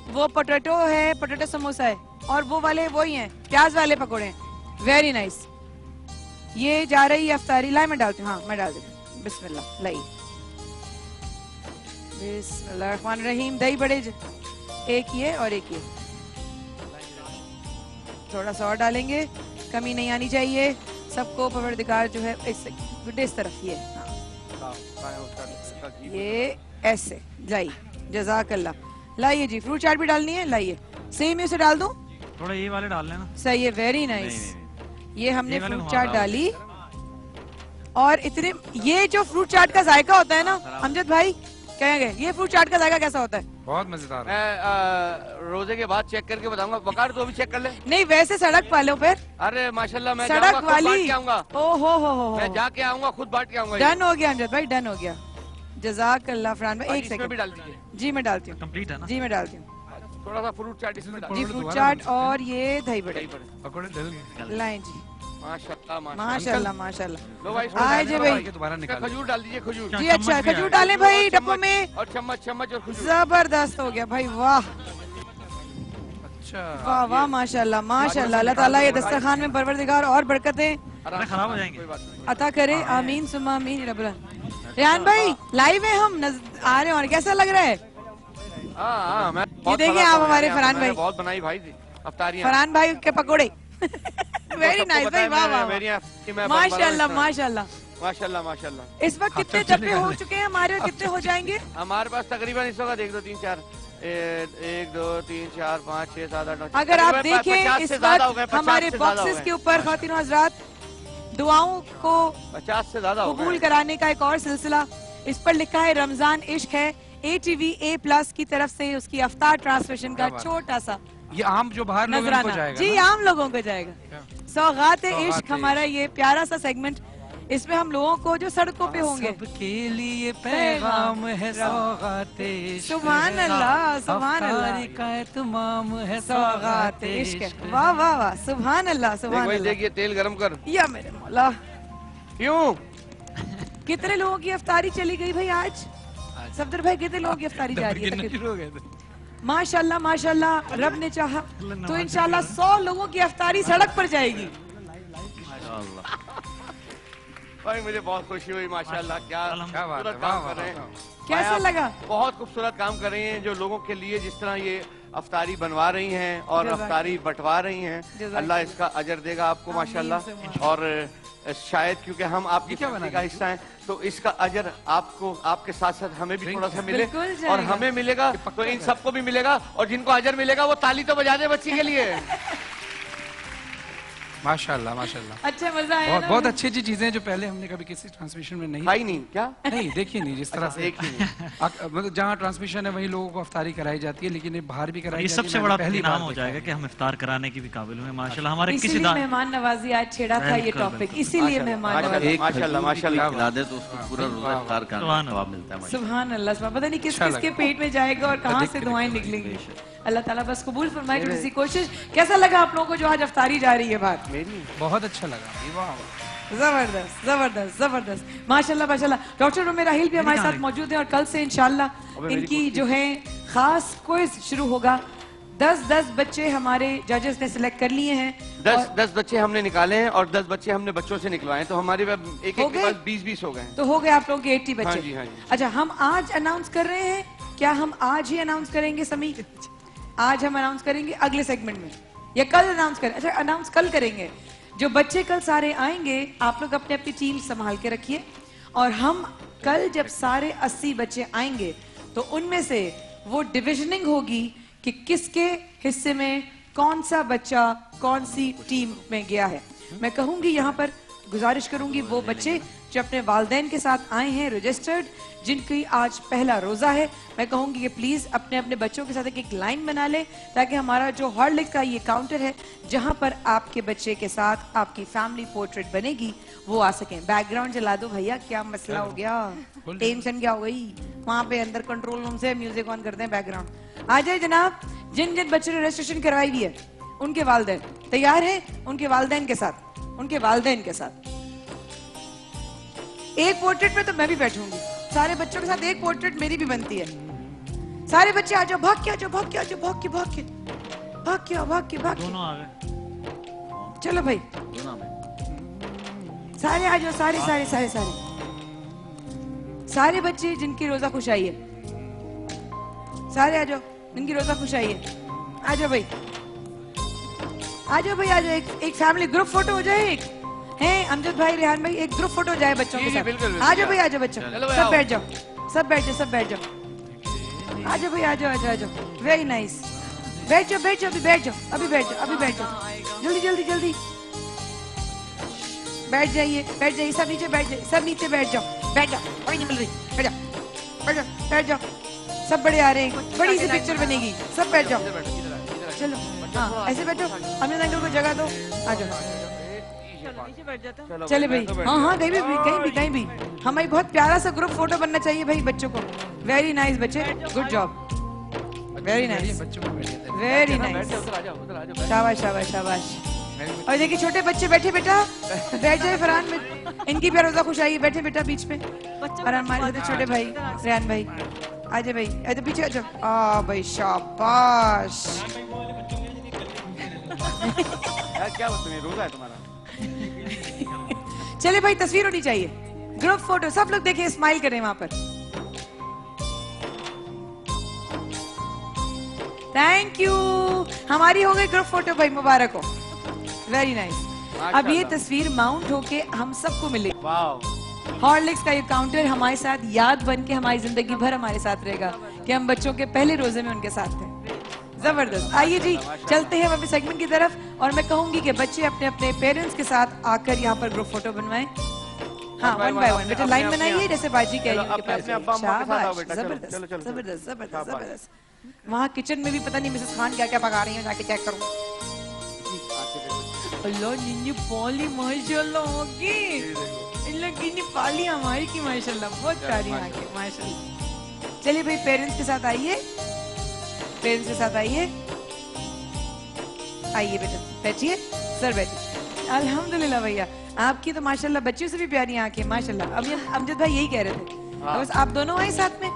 वो पोटैटो है, पोटैटो समोसा है, और वो वाले वही हैं प्याज वाले पकोड़े हैं। Very nice. ये जा रही है अफ्तारी। लाई मैं डालती हूँ, हाँ मैं डाल देती हूँ। बिस्मिल्लाह, लाई बिस्मिल्लाहिर्रहमानिर्रहीम। दही बड़े एक ये और एक ये, थोड़ा सा और डालेंगे, कमी नहीं आनी चाहिए। सबको परवरदिगार जो है इससे गुड्डे इस तरफ ये, हाँ ये ऐसे लाई। जज़ाकल्लाह। लाइए जी, फ्रूट चाट भी डालनी है, लाइए। सेम उसे डाल दूं? थोड़ा ये वाले डाल लेना। सही है, वेरी नाइस। ये हमने ये वाले फ्रूट घुमा चाट दो। डाली और इतने ये जो फ्रूट चाट का जायका होता है ना अमजद भाई कहेंगे ये फ्रूट चाट का जायका कैसा होता है? बहुत मजेदार। मैं रोजे के बाद चेक करके बताऊंगा। वकार तो अभी चेक कर ले। नहीं वैसे सड़क वालों फिर। अरे माशाल्लाह मैं सड़क जाऊंगा, खुद वाली। बांट के आऊंगा। ओ हो मैं जाके आऊंगा, खुद बांट के आऊंगा। डन हो गया अमजद भाई, डन हो गया। जज़ाकल्लाह फरहान भाई। एक इसमें सेकंड भी डाल दीजिए। जी मैं डालती हूँ। कंप्लीट है ना? जी मैं डालती हूँ। थोड़ा सा फ्रूट चाट इसमें डाल जी फ्रूट चाट और ये दही बड़े पकौड़े डल गए। लाएं जी। माशाल्लाह माशाल्लाह माशाल्लाह। लो भाई आए जी भाई। दोबारा निकाल। खजूर डाल दीजिए, खजूर। जी अच्छा खजूर डालें भाई डब्बों में। और चम्मच चम्मच और खजूर। जबरदस्त हो गया भाई, वाह वाह वाह माशाल्लाह माशाल्लाह। अल्लाह ताला ये दस्तरखान में परवरदिगार और बरकतें खराब हो जाएंगे अता करे, आमीन सुम्मा आमीन। रेहान भाई लाइव है हम आ रहे हैं और कैसा लग रहा है? हाँ मैं ये देखिए आप हमारे फरहान भाई बहुत बनाई भाई अफ्तारियां। फरहान भाई के पकौड़े वेरी नाइस भाई, वाह वाह माशाल्लाह माशाल्लाह माशाल्लाह माशाल्लाह। इस वक्त कितने डब्बे हो चुके हैं हमारे और कितने हो जाएंगे? हमारे पास तकरीबन इस वक्त 1 2 3 4 1 2 3 4 5 6 7 8 9। अगर आप देखें इस वक्त हमारे बॉक्सेस के ऊपर खातिन हजरात दुआओं को 50 से ज्यादा कबूल कराने का एक और सिलसिला। इस पर लिखा है रमजान इश्क है। ATV A+ की तरफ से उसकी अफ्तार ट्रांसमिशन का छोटा सा ये आम जो बाहर लोगों को जाएगा जी आम लोगों को जाएगा। सौगात इश्क हमारा ये प्यारा सा सेगमेंट। इसमें हम लोगों को जो सड़कों पे होंगे सबके लिए पैगाम है सौगात इश्क। सुभान अल्लाह सुभान अल्लाह का तमाम है सौगात इश्क। वाह वाह वाह सुभान अल्लाह सुभान अल्लाह। देखिए तेल गरम कर। या मेरे मौला क्यों कितने लोगों की अफ्तारी चली गई भाई आज? सफदर भाई कितने लोगों की अफ्तारी जा रही है? माशाल्लाह माशाल्लाह रब ने चाहा तो इंशाल्लाह 100 लोगों की अफ्तारी सड़क पर जाएगी। भाई मुझे बहुत खुशी हुई माशाल्लाह। क्या खूबसूरत काम कर रहे हैं। कैसा लगा? बहुत खूबसूरत काम कर रही हैं जो लोगों के लिए जिस तरह ये अफ्तारी बनवा रही हैं और अफ्तारी बंटवा रही हैं। अल्लाह इसका अजर देगा आपको माशाल्लाह। और शायद क्योंकि हम आपकी फैमिली का हिस्सा हैं तो इसका अजर आपको आपके साथ साथ हमें भी थोड़ा सा मिले और हमें मिलेगा तो इन सबको भी मिलेगा। और जिनको अजर मिलेगा वो ताली तो बजा दे बच्ची के लिए। माशाल्लाह माशाल्लाह। अच्छा मजा आया। बहुत अच्छी अच्छी चीजें जो पहले हमने कभी किसी ट्रांसमिशन में नहीं खाई नहीं क्या नहीं देखी नहीं जिस तरह से मतलब जहाँ ट्रांसमिशन है वहीं लोगों को अफ्तारी कराई जाती है लेकिन बाहर भी कराई जाती है। सबसे बड़ा पहली नाम हो जाएगा कि हम इफ्तार कराने की भी काबिल हुए माशाल्लाह। हमारे किसी मेहमान नवाजी आज छेड़ा था ये टॉपिक इसीलिए मेहमान नवाजी माशाल्लाह माशाल्लाह खिला दे तो उसको पूरा रोजा इफ्तार का सवाब मिलता है। सुभान अल्लाह। पता नहीं किस किसके पेट में जाएगा और कहाँ से दुआएं निकलेंगी। अल्लाह ताला बस कबूल फरमाए थोड़ी सी कोशिश। कैसा लगा आप लोगों को जो आज अफ्तारी जा रही है बाहर? मेरी बहुत अच्छा लगा। जबरदस्त जबरदस्त जबरदस्त माशाल्लाह माशाल्लाह। डॉक्टर उमेर राहिल भी हमारे साथ मौजूद है और कल से इंशाल्लाह इनकी जो है खास क्विज शुरू होगा। 10 बच्चे हमारे जजेस ने सिलेक्ट कर लिए हैं। 10 बच्चे हमने निकाले हैं और 10 बच्चे हमने बच्चों से निकलवाए तो हमारे एक के पास 20 हो गए हैं। तो हो गए आप लोगों के 80 बच्चे। हाँ जी, हाँ जी। अच्छा हम आज अनाउंस कर रहे हैं क्या? हम आज ही अनाउंस करेंगे समी? आज हम अनाउंस करेंगे अगले सेगमेंट में या कल अनाउंस करें? अच्छा अनाउंस कल करेंगे। जो बच्चे कल सारे आएंगे आप लोग अपने अपनी टीम संभाल के रखिए और हम कल जब सारे 80 बच्चे आएंगे तो उनमें से वो डिविजनिंग होगी कि किसके हिस्से में कौन सा बच्चा कौन सी टीम में गया है। मैं कहूंगी यहाँ पर गुजारिश करूंगी वो बच्चे जो अपने वालिदैन के साथ आए हैं रजिस्टर्ड जिनकी आज पहला रोजा है, मैं कहूंगी कि प्लीज अपने अपने बच्चों के साथ एक लाइन बना ले ताकि हमारा जो हॉर्लिक्स का ये काउंटर है जहां पर आपके बच्चे के साथ आपकी फैमिली पोर्ट्रेट बनेगी वो आ सके। बैकग्राउंड चला दो भैया, क्या मसला हो गया, टेंशन क्या हो गई? वहां पे अंदर कंट्रोल रूम से म्यूजिक ऑन करते हैं बैकग्राउंड। आ जाए जनाब, जिन जिन बच्चों ने रजिस्ट्रेशन करवाई हुई है उनके वालिदैन तैयार है? उनके वालिदैन के साथ, उनके वालिदैन के साथ एक पोर्ट्रेट में तो मैं भी बैठूंगी। सारे बच्चों के साथ एक पोर्ट्रेट मेरी भी बनती है। सारे बच्चे आ जाओ, भाग के आ जाओ, भाग के आ जाओ, भाग के भाग के भाग के भाग के भाग के दोनों आ गए। चलो भाई सारे आ जाओ, सारे सारे सारे सारे सारे बच्चे जिनकी रोजा खुश आई है, सारे आ जाओ जिनकी रोजा खुश आई है। आ जाओ भाई, आ जाओ भाई, आ जाओ। एक फैमिली ग्रुप फोटो हो जाए। एक हैं अमजद भाई, रेहान भाई, एक ग्रुप फोटो जाए बच्चों के साथ। आ जाओ भाई, आ जाओ बच्चों, सब बैठ जाओ, सब बैठ जाओ, सब बैठ जाओ। आ जाओ भाई, आ जाओ, आ जाओ, आ जाओ। वेरी नाइस, बैठ जाओ, बैठ जाओ, अभी बैठ जाओ, अभी बैठ जाओ, अभी बैठ जाओ, जल्दी जल्दी जल्दी। बैठ जाइए, बैठ जाइए, सब नीचे बैठ जाइए, सब नीचे बैठ जाओ, बैठ जाओ, कोई नहीं मिल रही, बैठ जाओ, बैठ जाओ, बैठ जाओ, सब बड़े आ रहे हैं, बड़ी सी पिक्चर बनेगी, सब बैठ जाओ, चलो, हाँ ऐसे बैठो, अमित अंकल को जगह दो, आ जाओ, चले भाई, हाँ हाँ कहीं भी, हमारी बहुत प्यारा सा ग्रुप फोटो बनना चाहिए भाई बच्चों को, वेरी नाइस बच्चे, good job, very nice, very nice, शाबाश शाबाश शाबाश। और देखिए छोटे बच्चे बैठे, बेटा बैठ जाए फरहान में, इनकी भी रोजा खुश आई, बैठे बेटा बीच में, और हमारे छोटे भाई रेहान भाई, आजा भाई, आजा पीछे आ जाओ, आ भाई शाबाश। क्या रोजा है तुम्हारा? चले भाई तस्वीर होनी चाहिए, ग्रुप फोटो, सब लोग देखें, स्माइल करें वहां पर। थैंक यू, हमारी हो गई ग्रुप फोटो भाई, मुबारक हो, वेरी नाइस। अब ये तस्वीर माउंट होके हम सबको मिले। हॉर्लिक्स का ये काउंटर हमारे साथ याद बन के हमारी जिंदगी भर हमारे साथ रहेगा कि हम बच्चों के पहले रोजे में उनके साथ थे। जबरदस्त। आइए जी चलते हैं अपने सेगमेंट की तरफ, और मैं कहूंगी कि बच्चे अपने अपने पेरेंट्स के साथ आकर यहाँ पर ग्रुप फोटो बनवाएं। हाँ, वन बाय वन बेटा लाइन बनाइए, जैसे बाजी कह रही है उनके पास। शाबाश, जबरदस्त जबरदस्त जबरदस्त जबरदस्त। वहाँ किचन में भी पता नहीं मिसेस खान क्या क्या पका रही है, जाके चेक करूँ। अल्लाह निन्नी पाली माशाल्लाह होगी, इन पाली हमारी की माशाल्लाह, बहुत प्यारी आंखें माशाल्लाह। चलिए भाई पेरेंट्स के साथ आइए, पेरेंट्स के साथ आइए, आइए बेटा बैठिए, सर बैठिए। अल्हम्दुलिल्लाह भैया, आपकी तो माशाल्लाह बच्चियों से भी प्यारी आंखें माशाल्लाह। अमजद भाई यही कह रहे थे, बस आप दोनों आए साथ में,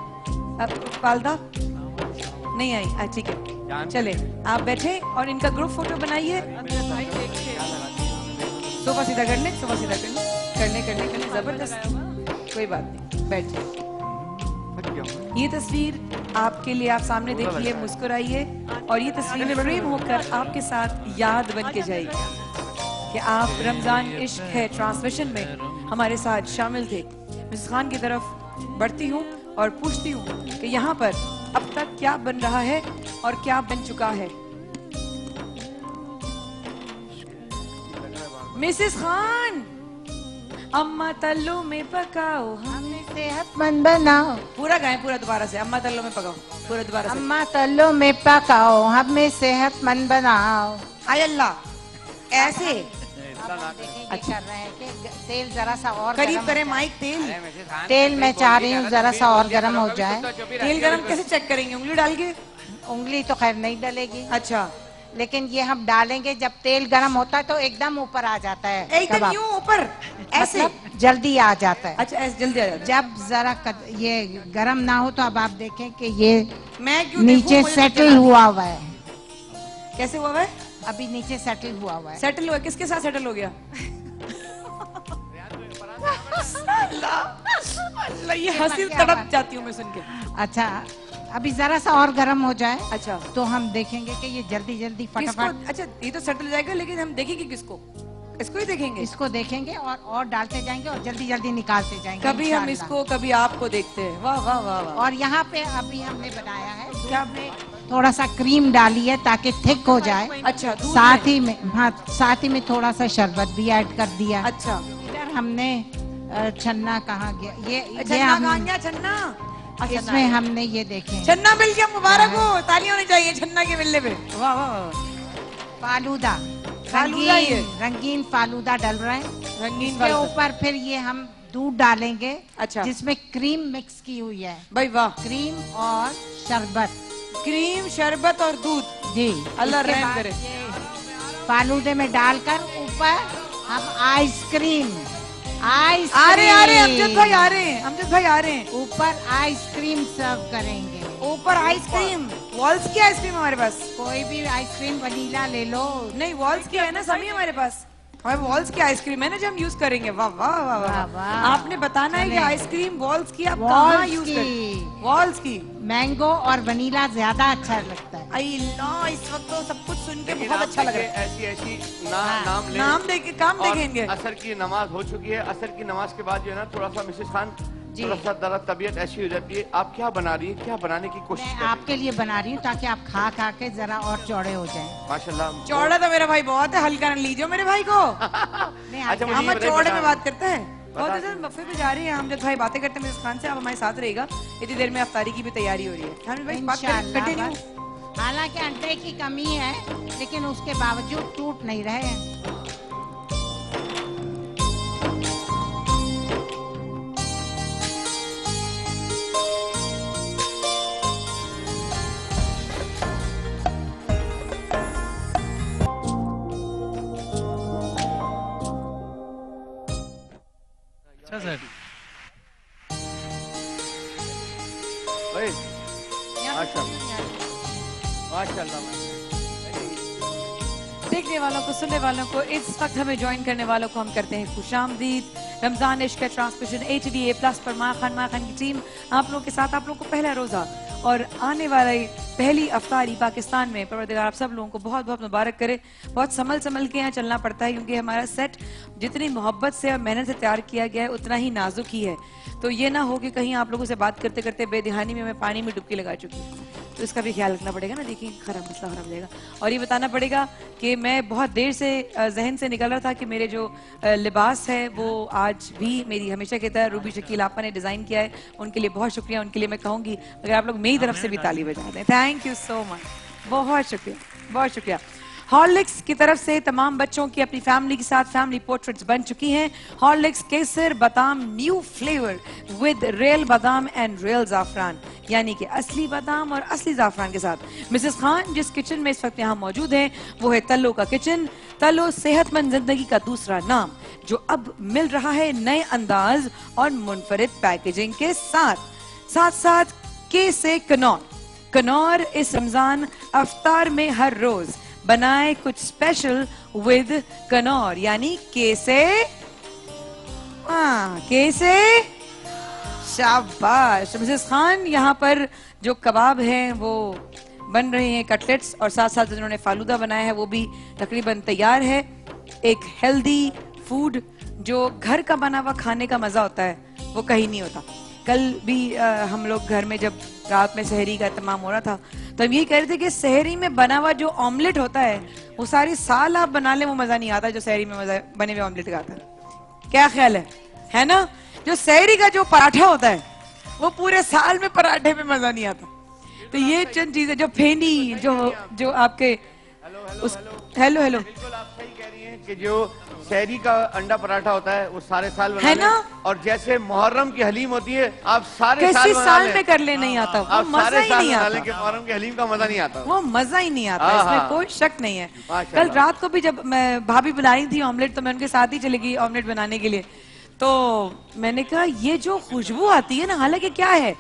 वालदा नहीं आई, ठीक है चले आप बैठे और इनका ग्रुप फोटो बनाइए। सोफा सीधा कर ले, सोफा सीधा कर ले, कर ले जबरदस्त, कोई बात नहीं, बैठ जाइए। ये तस्वीर आपके लिए, आप सामने देखिए, मुस्कुराइए, और ये तस्वीर फ्रेम होकर आपके साथ याद बन के जाएगी कि आप रमजान इश्क है ट्रांसमिशन में हमारे साथ शामिल थे। मिस खान की तरफ बढ़ती हूँ और पूछती हूँ कि यहाँ पर अब तक क्या बन रहा है और क्या बन चुका है। मिसेस खान, अम्मा तल्लू में पकाओ हमें सेहतमंद बनाओ, पूरा गाएं, पूरा दोबारा से, अम्मा तल्लू में पकाओ, पूरा दोबारा से। अम्मा तल्लू में पकाओ हमें सेहतमंद बनाओ। आय अल्लाह, ऐसे अच्छा कर रहे हैं कि तेल जरा सा और करीब करें माइक, तेल मैं चाह रही हूँ जरा सा और गर्म हो जाए। तेल गर्म कैसे चेक करेंगे? उंगली डाल के? उंगली तो खैर नहीं डलेगी। अच्छा, लेकिन ये हम डालेंगे जब तेल गर्म होता है तो एकदम ऊपर आ जाता है, एकदम यूं ऊपर ऐसे, मतलब जल्दी आ जाता है। अच्छा ऐसे जल्दी आ जाता है। जब जरा ये गर्म ना हो तो अब आप देखें कि ये मैं नीचे सेटल हुआ हुआ है। कैसे हुआ है? अभी नीचे सेटल हुआ हुआ है। सेटल हुआ, किसके साथ सेटल हो गया? अल्लाह, ये हंसी तड़प जाती हूँ मैं सुन के। अच्छा, अभी जरा सा और गर्म हो जाए, अच्छा तो हम देखेंगे कि ये जल्दी जल्दी फटाफट। अच्छा ये तो सेटल हो जाएगा, लेकिन हम देखेंगे किसको? इसको ही देखेंगे? इसको देखेंगे और डालते जाएंगे और जल्दी जल्दी निकालते जाएंगे। कभी हम इसको, कभी आपको देखते हैं। वाह वाह वाह वाह। और यहाँ पे अभी हमने बनाया है, क्या थोड़ा सा क्रीम डाली है ताकि थिक हो जाए। अच्छा, साथ ही में, हाँ साथ ही में थोड़ा सा शरबत भी ऐड कर दिया। अच्छा, इधर हमने छन्ना कहाँ गया? ये गया छन्ना? इसमें हमने ये देखे, छन्ना मिल गया, मुबारक हो, तालियां होनी चाहिए छन्ना के मिलने पे। वाह वाह। फालूदा, रंगीन फालूदा डल रहा है। रंगीन के ऊपर फिर ये हम दूध डालेंगे, अच्छा, जिसमें क्रीम मिक्स की हुई है। भाई वाह। क्रीम और शरबत, क्रीम शरबत और दूध जी, अल्लाह रहम करे। फालूदे में डालकर ऊपर हम आइसक्रीम आ रहे अमजद भाई आ रहे हैं, अमजद भाई आ रहे हैं। ऊपर आइसक्रीम सर्व करेंगे। ऊपर आइसक्रीम, वॉल्स की आइसक्रीम हमारे पास, कोई भी आइसक्रीम वनीला ले लो। नहीं वॉल्स की है ना सभी हमारे पास, हमारे वॉल्स की आइसक्रीम है ना जो हम यूज करेंगे। वाह वाह वाह वाह। आपने बताना है कि आइसक्रीम वॉल्स की आप कहाँ यूज करें? वॉल्स की मैंगो और वनीला ज्यादा अच्छा लगता है। अल्लाह, इस वक्त तो सब कुछ सुन के बहुत अच्छा लग रहा है। ऐसी नाम ले, नाम देके काम देखेंगे। असर की नमाज हो चुकी है, असर की नमाज के बाद जो है ना थोड़ा सा मिसेस खान थोड़ा सा जरा तबीयत ऐसी हो जाती है। आप क्या बना रही है, क्या बनाने की कोशिश कर रही आपके लिए बना रही हूँ ताकि आप खा खा के जरा और चौड़े हो जाएं। माशाल्लाह। चौड़ा तो मेरा भाई बहुत है, हल्का न लीजिए मेरे भाई को। अच्छा हम चौड़े में बात करते हैं। बहुत सर मफ़े पे जा रहे हैं हम, जब भाई बातें करते हैं मिसेस खान से। आप हमारे साथ रहेगा, इतनी देर में अफ्तारी की भी तैयारी हो रही है। हम भाई बात कंटिन्यू। हालांकि अंडे की कमी है लेकिन उसके बावजूद टूट नहीं रहे हैं। सर देखने वालों को, सुनने वालों को, इस वक्त हमें ज्वाइन करने वालों को हम करते हैं खुशामदीद। रमजान इश्क का ट्रांसमिशन ATV+ पर माँ खान की टीम आप लोगों के साथ। आप लोगों को पहला रोजा और आने वाला पहली अफ्तारी पाकिस्तान में, परवरदिगार आप सब लोगों को बहुत बहुत मुबारक करे। बहुत संभल के यहाँ चलना पड़ता है क्योंकि हमारा सेट जितनी मोहब्बत से और मेहनत से तैयार किया गया है उतना ही नाजुक ही है। तो ये ना हो कि कहीं आप लोगों से बात करते करते बेदिहानी में मैं पानी में डुबकी लगा चुकी हूँ, तो इसका भी ख्याल रखना पड़ेगा ना। देखिए खराब मसला खराब जाएगा। और ये बताना पड़ेगा कि मैं बहुत देर से जहन से निकल रहा था कि मेरे जो लिबास है वो आज भी मेरी हमेशा की तरह रूबी शकील आपा ने डिजाइन किया है। उनके लिए बहुत शुक्रिया। उनके लिए मैं कहूँगी अगर आप लोग मेरी तरफ से भी ताली बजा दें। थैंक यू सो मच, बहुत शुक्रिया, बहुत शुक्रिया। हॉर्लिक्स की तरफ से तमाम बच्चों की अपनी फैमिली के साथ फैमिली पोर्ट्रेट्स बन चुकी हैं। हॉर्लिक्स केसर बादाम न्यू फ्लेवर विद रियल बादाम एंड रियल जाफरान, यानी कि असली बादाम और असली जाफरान के साथ। मिसेस खान जिस किचन में इस वक्त यहाँ मौजूद हैं वो है तल्लो का किचन। तल्लो सेहतमंद जिंदगी का दूसरा नाम, जो अब मिल रहा है नए अंदाज और मुनफरिद पैकेजिंग के साथ। साथ साथ के से कनौर। कनौर इस रमजान अफ्तार में हर रोज बनाए कुछ स्पेशल विद कनौर, यानी कैसे शाबाश। मिसेस खान यहाँ पर जो कबाब हैं वो बन रहे हैं, कटलेट्स, और साथ साथ जिन्होंने फालूदा बनाया है वो भी तकरीबन तैयार है। एक हेल्दी फूड, जो घर का बना हुआ खाने का मजा होता है वो कहीं नहीं होता। कल भी हम लोग घर में जब रात में सहरी का इत्तेमाम हो रहा था तो हम यही कह रहे थे कि सहरी में बना हुआ जो ऑमलेट होता है वो सारी साल आप बना ले वो मजा नहीं आता जो सहरी में मजा बने हुए ऑमलेट का आता है। क्या ख्याल है ना? जो सहरी का जो पराठा होता है वो पूरे साल में पराठे में मजा नहीं आता। तो ये चंद चीजें, जो फेनी, जो आपके हेलो बिल्कुल आप सही कह रही हैं कि जो शहरी का अंडा पराठा होता है वो सारे साल है ना। और जैसे मुहर्रम की हलीम होती है आप सारे साल में कर ले नहीं आता, आप सारे साल बना लें कि मुहर्रम की हलीम का मजा नहीं आता, वो मजा ही नहीं आता, इसमें कोई शक नहीं है। कल रात को भी जब मैं भाभी बना रही थी ऑमलेट तो मैं उनके साथ ही चली गई ऑमलेट बनाने के लिए। तो मैंने कहा ये जो खुशबू आती है ना, हालांकि क्या है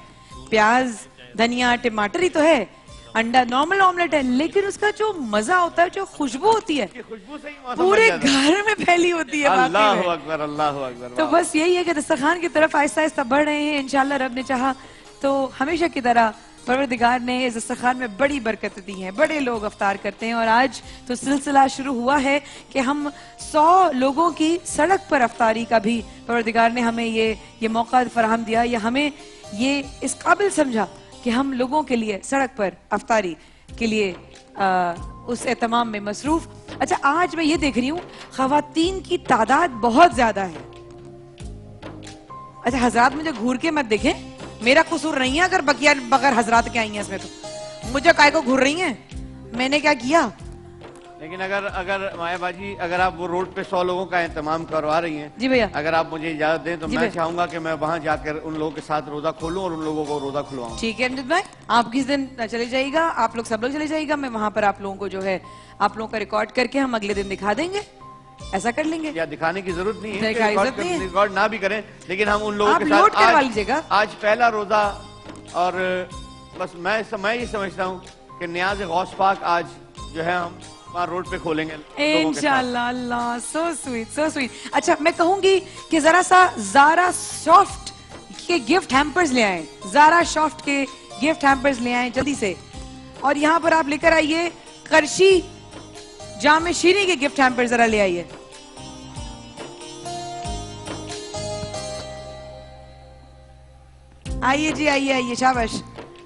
प्याज धनिया टमाटर ही तो है, अंडा नॉर्मल ऑमलेट है, लेकिन उसका जो मजा होता है, जो खुशबू होती है खुशबू से ही पूरे घर में फैली होती है। अल्लाह अकबर, अल्लाह अकबर। तो बस यही है कि दस्तरखान की तरफ आहिस्ता आहिस्ता बढ़ रहे हैं। इंशाल्लाह रब ने चाहा तो हमेशा की तरह परवरदिगार ने इस दस्तरखान में बड़ी बरकत दी है, बड़े लोग अफ्तार करते हैं। और आज तो सिलसिला शुरू हुआ है कि हम 100 लोगों की सड़क पर अफ्तारी का भी परवरदिगार ने हमें ये मौका फराहम दिया, या हमें ये इस काबिल समझा कि हम लोगों के लिए सड़क पर अफ्तारी के लिए उस एहतमाम में मसरूफ। अच्छा, आज मैं ये देख रही हूँ खवातीन की तादाद बहुत ज्यादा है। अच्छा हजरात मुझे घूर के मत देखें, मेरा कसूर नहीं है अगर बगैर हजरात के आई हैं इसमें, तो मुझे काय को घूर रही हैं, मैंने क्या किया। लेकिन अगर माया बाजी अगर आप वो रोड पे 100 लोगों का इंतजाम करवा रही हैं जी भैया, अगर आप मुझे इजाजत दें तो मैं चाहूंगा कि मैं वहां जाकर उन लोगों के साथ रोजा खोलूं और उन लोगों को रोजा खुलवाऊं। ठीक है अमजद भाई, आप किस दिन चले जाइएगा, आप लोग सब लोग चले जाइएगा, मैं वहां पर आप लोगों को जो है आप लोगों का रिकॉर्ड करके हम अगले दिन दिखा देंगे, ऐसा कर लेंगे। या दिखाने की जरूरत नहीं है, रिकॉर्ड ना भी करें, लेकिन हम उन लोगों के साथ आज पहला रोजा, और बस मैं ये समझता हूँ कि नियाज़ गौस पाक आज जो है हम वहाँ रोड पे खोलेंगे इंशाल्लाह। अल्लाह, सो स्वीट, सो स्वीट। अच्छा मैं कहूंगी कि जरा सा ज़ारा सॉफ्ट के गिफ्ट हैम्पर्स ले आए, ज़ारा सॉफ्ट के गिफ्ट हैम्पर्स ले आए जल्दी से, और यहाँ पर आप लेकर आइए करशी जामे शीरी के गिफ्ट हैम्पर्स जरा ले आइए। आइए जी, आइए आइए, शाबाश।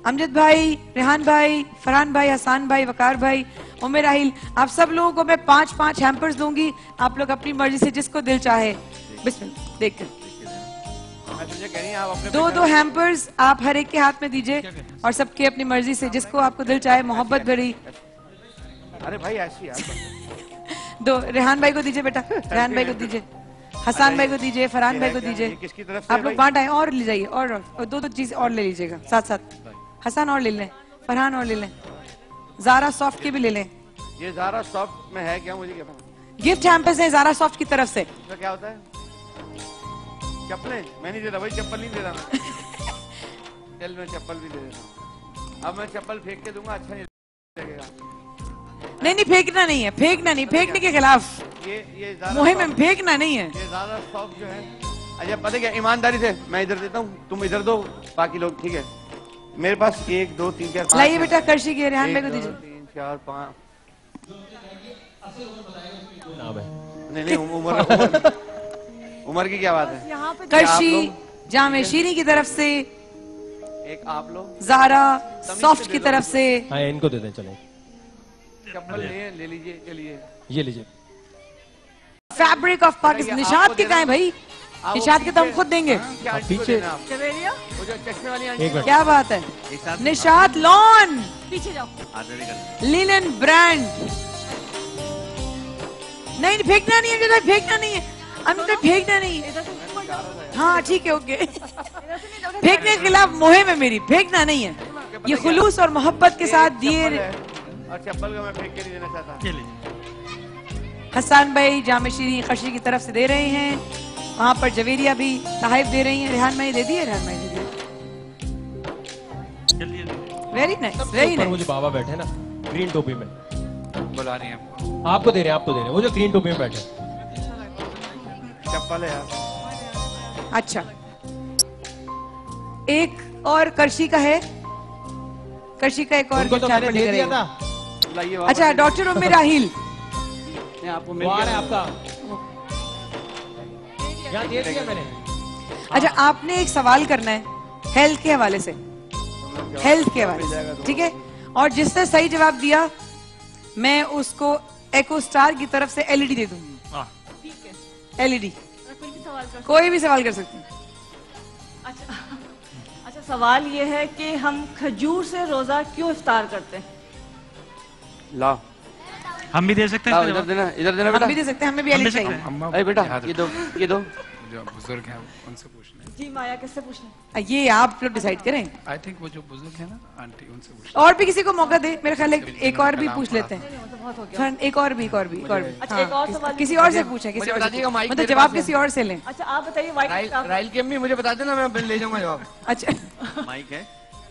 अमजद भाई, रेहान भाई, फरहान भाई, हसान भाई, वकार भाई, उमर राहिल, आप सब लोगों को मैं 5-5 हैम्पर्स दूंगी। आप लोग अपनी मर्जी से जिसको दिल चाहे बिस्मिल्लाह देख कर 2-2 हैम्पर्स आप हर एक के हाथ में दीजिए और सबके अपनी मर्जी से जिसको आपको दिल चाहे, मोहब्बत भरी। अरे भाई ऐसी यार। दो रेहान भाई को दीजिए बेटा, रेहान भाई को दीजिए, हसान भाई को दीजिए, फरहान भाई को दीजिए। किसकी तरफ से आप लोग बांट आए और ले जाइए और 2-2 चीज और ले लीजिएगा साथ साथ। हसान और ले लें, फरहान और ले लें, ज़ारा सॉफ्ट के भी ले लें। ये ज़ारा सॉफ्ट में है क्या, मुझे क्या पता। गिफ्ट हैम्पर्स है ज़ारा सॉफ्ट की तरफ से। तो क्या होता है? चप्पलें मैं नहीं देता भाई, चप्पल नहीं दे रहा चल मैं चप्पल भी दे देता हूँ। अब मैं चप्पल फेंक के दूंगा, अच्छा नहीं लगेगा। नहीं फेंकना नहीं है, फेंकना नहीं, फेंकने के खिलाफ ये मुहिम में फेंकना नहीं है। ये ज़ारा सॉफ्ट जो है, अच्छा पता क्या, ईमानदारी से मैं इधर देता हूँ, तुम इधर दो, बाकी लोग ठीक है। मेरे पास 1 2 3 4 5 लाइए बेटा, करशी के रेहान भाई को दीजिए। 3 4 5 नहीं उमर की क्या बात है। करशी जामे शीरी की तरफ से, एक आप लोग ज़ारा सॉफ्ट की तरफ से। हाँ इनको दे दें, चले चप्पल ले लीजिए, चलिए ये लीजिए। फैब्रिक ऑफ पाकिस्तान, निशात के कहाँ है भाई? निशात के तो हम खुद देंगे। पीछे क्या बात है, निशात लॉन पीछे जाओ, लिनन ब्रांड। नहीं फेंकना नहीं है, फेंकना नहीं है, अमित फेंकना नहीं है। हाँ ठीक है, ओके। फेंकने के खिलाफ मुहिम है मेरी, फेंकना नहीं है। ये खुलूस और मोहब्बत के साथ दिए। और चप्पल को मैं फेंक के नहीं देना चाहता। हसान भाई जामे शीरी खशी की तरफ से दे रहे हैं, वहाँ पर जवेरिया भी तहाइफ दे रही हैं। रेहान भाई दे दिए, रेहान भाई दे दिए। Very nice, very nice. मुझे बाबा बैठे ना ग्रीन टोपी में, बुला रहे हैं आपको दे रहे हैं, आपको दे रहे हैं, वो जो ग्रीन टोपी में बैठे। चप्पल है यार। अच्छा, एक और करशी का है, करशी का एक और तो मैंने दे दिया था। अच्छा डॉक्टर उम्मे राहिल, आपको मिल गया है आपका, यहाँ दे दिया मैंने। अच्छा आपने एक सवाल करना है हेल्थ के हवाले से, हेल्थ के हवाले से, ठीक है? और जिसने सही जवाब दिया मैं उसको एको स्टार की तरफ से एलईडी दे दूंगी। एलईडी, कोई भी सवाल कर सकते हैं। अच्छा सवाल ये है कि हम खजूर से रोजा क्यों इफ्तार करते हैं? ला हम भी दे सकते हैं, इधर देना, इधर देना हम भी दे सकते हैं, हमें भी एलईडी चाहिए। अरे बेटा ये दो, ये दो जो बुजुर्ग हैं उनसे पूछना है। जी माया किससे पूछना है? ये आप लोग डिसाइड करें। आई थिंक वो जो बुजुर्ग है ना आंटी, उनसे पूछना। और भी किसी को मौका दे, मेरे ख्याल एक और भी पूछ लेते हैं। एक और भी, एक और भी, एक और भी। अच्छा एक और सवाल किसी और से पूछें, किसी और से, मतलब जवाब किसी और से लें। अच्छा आप बताइए, व्हाइट राइल की अम्मी मुझे बता देना, मैं ले जाऊंगा जवाब। अच्छा माइक है,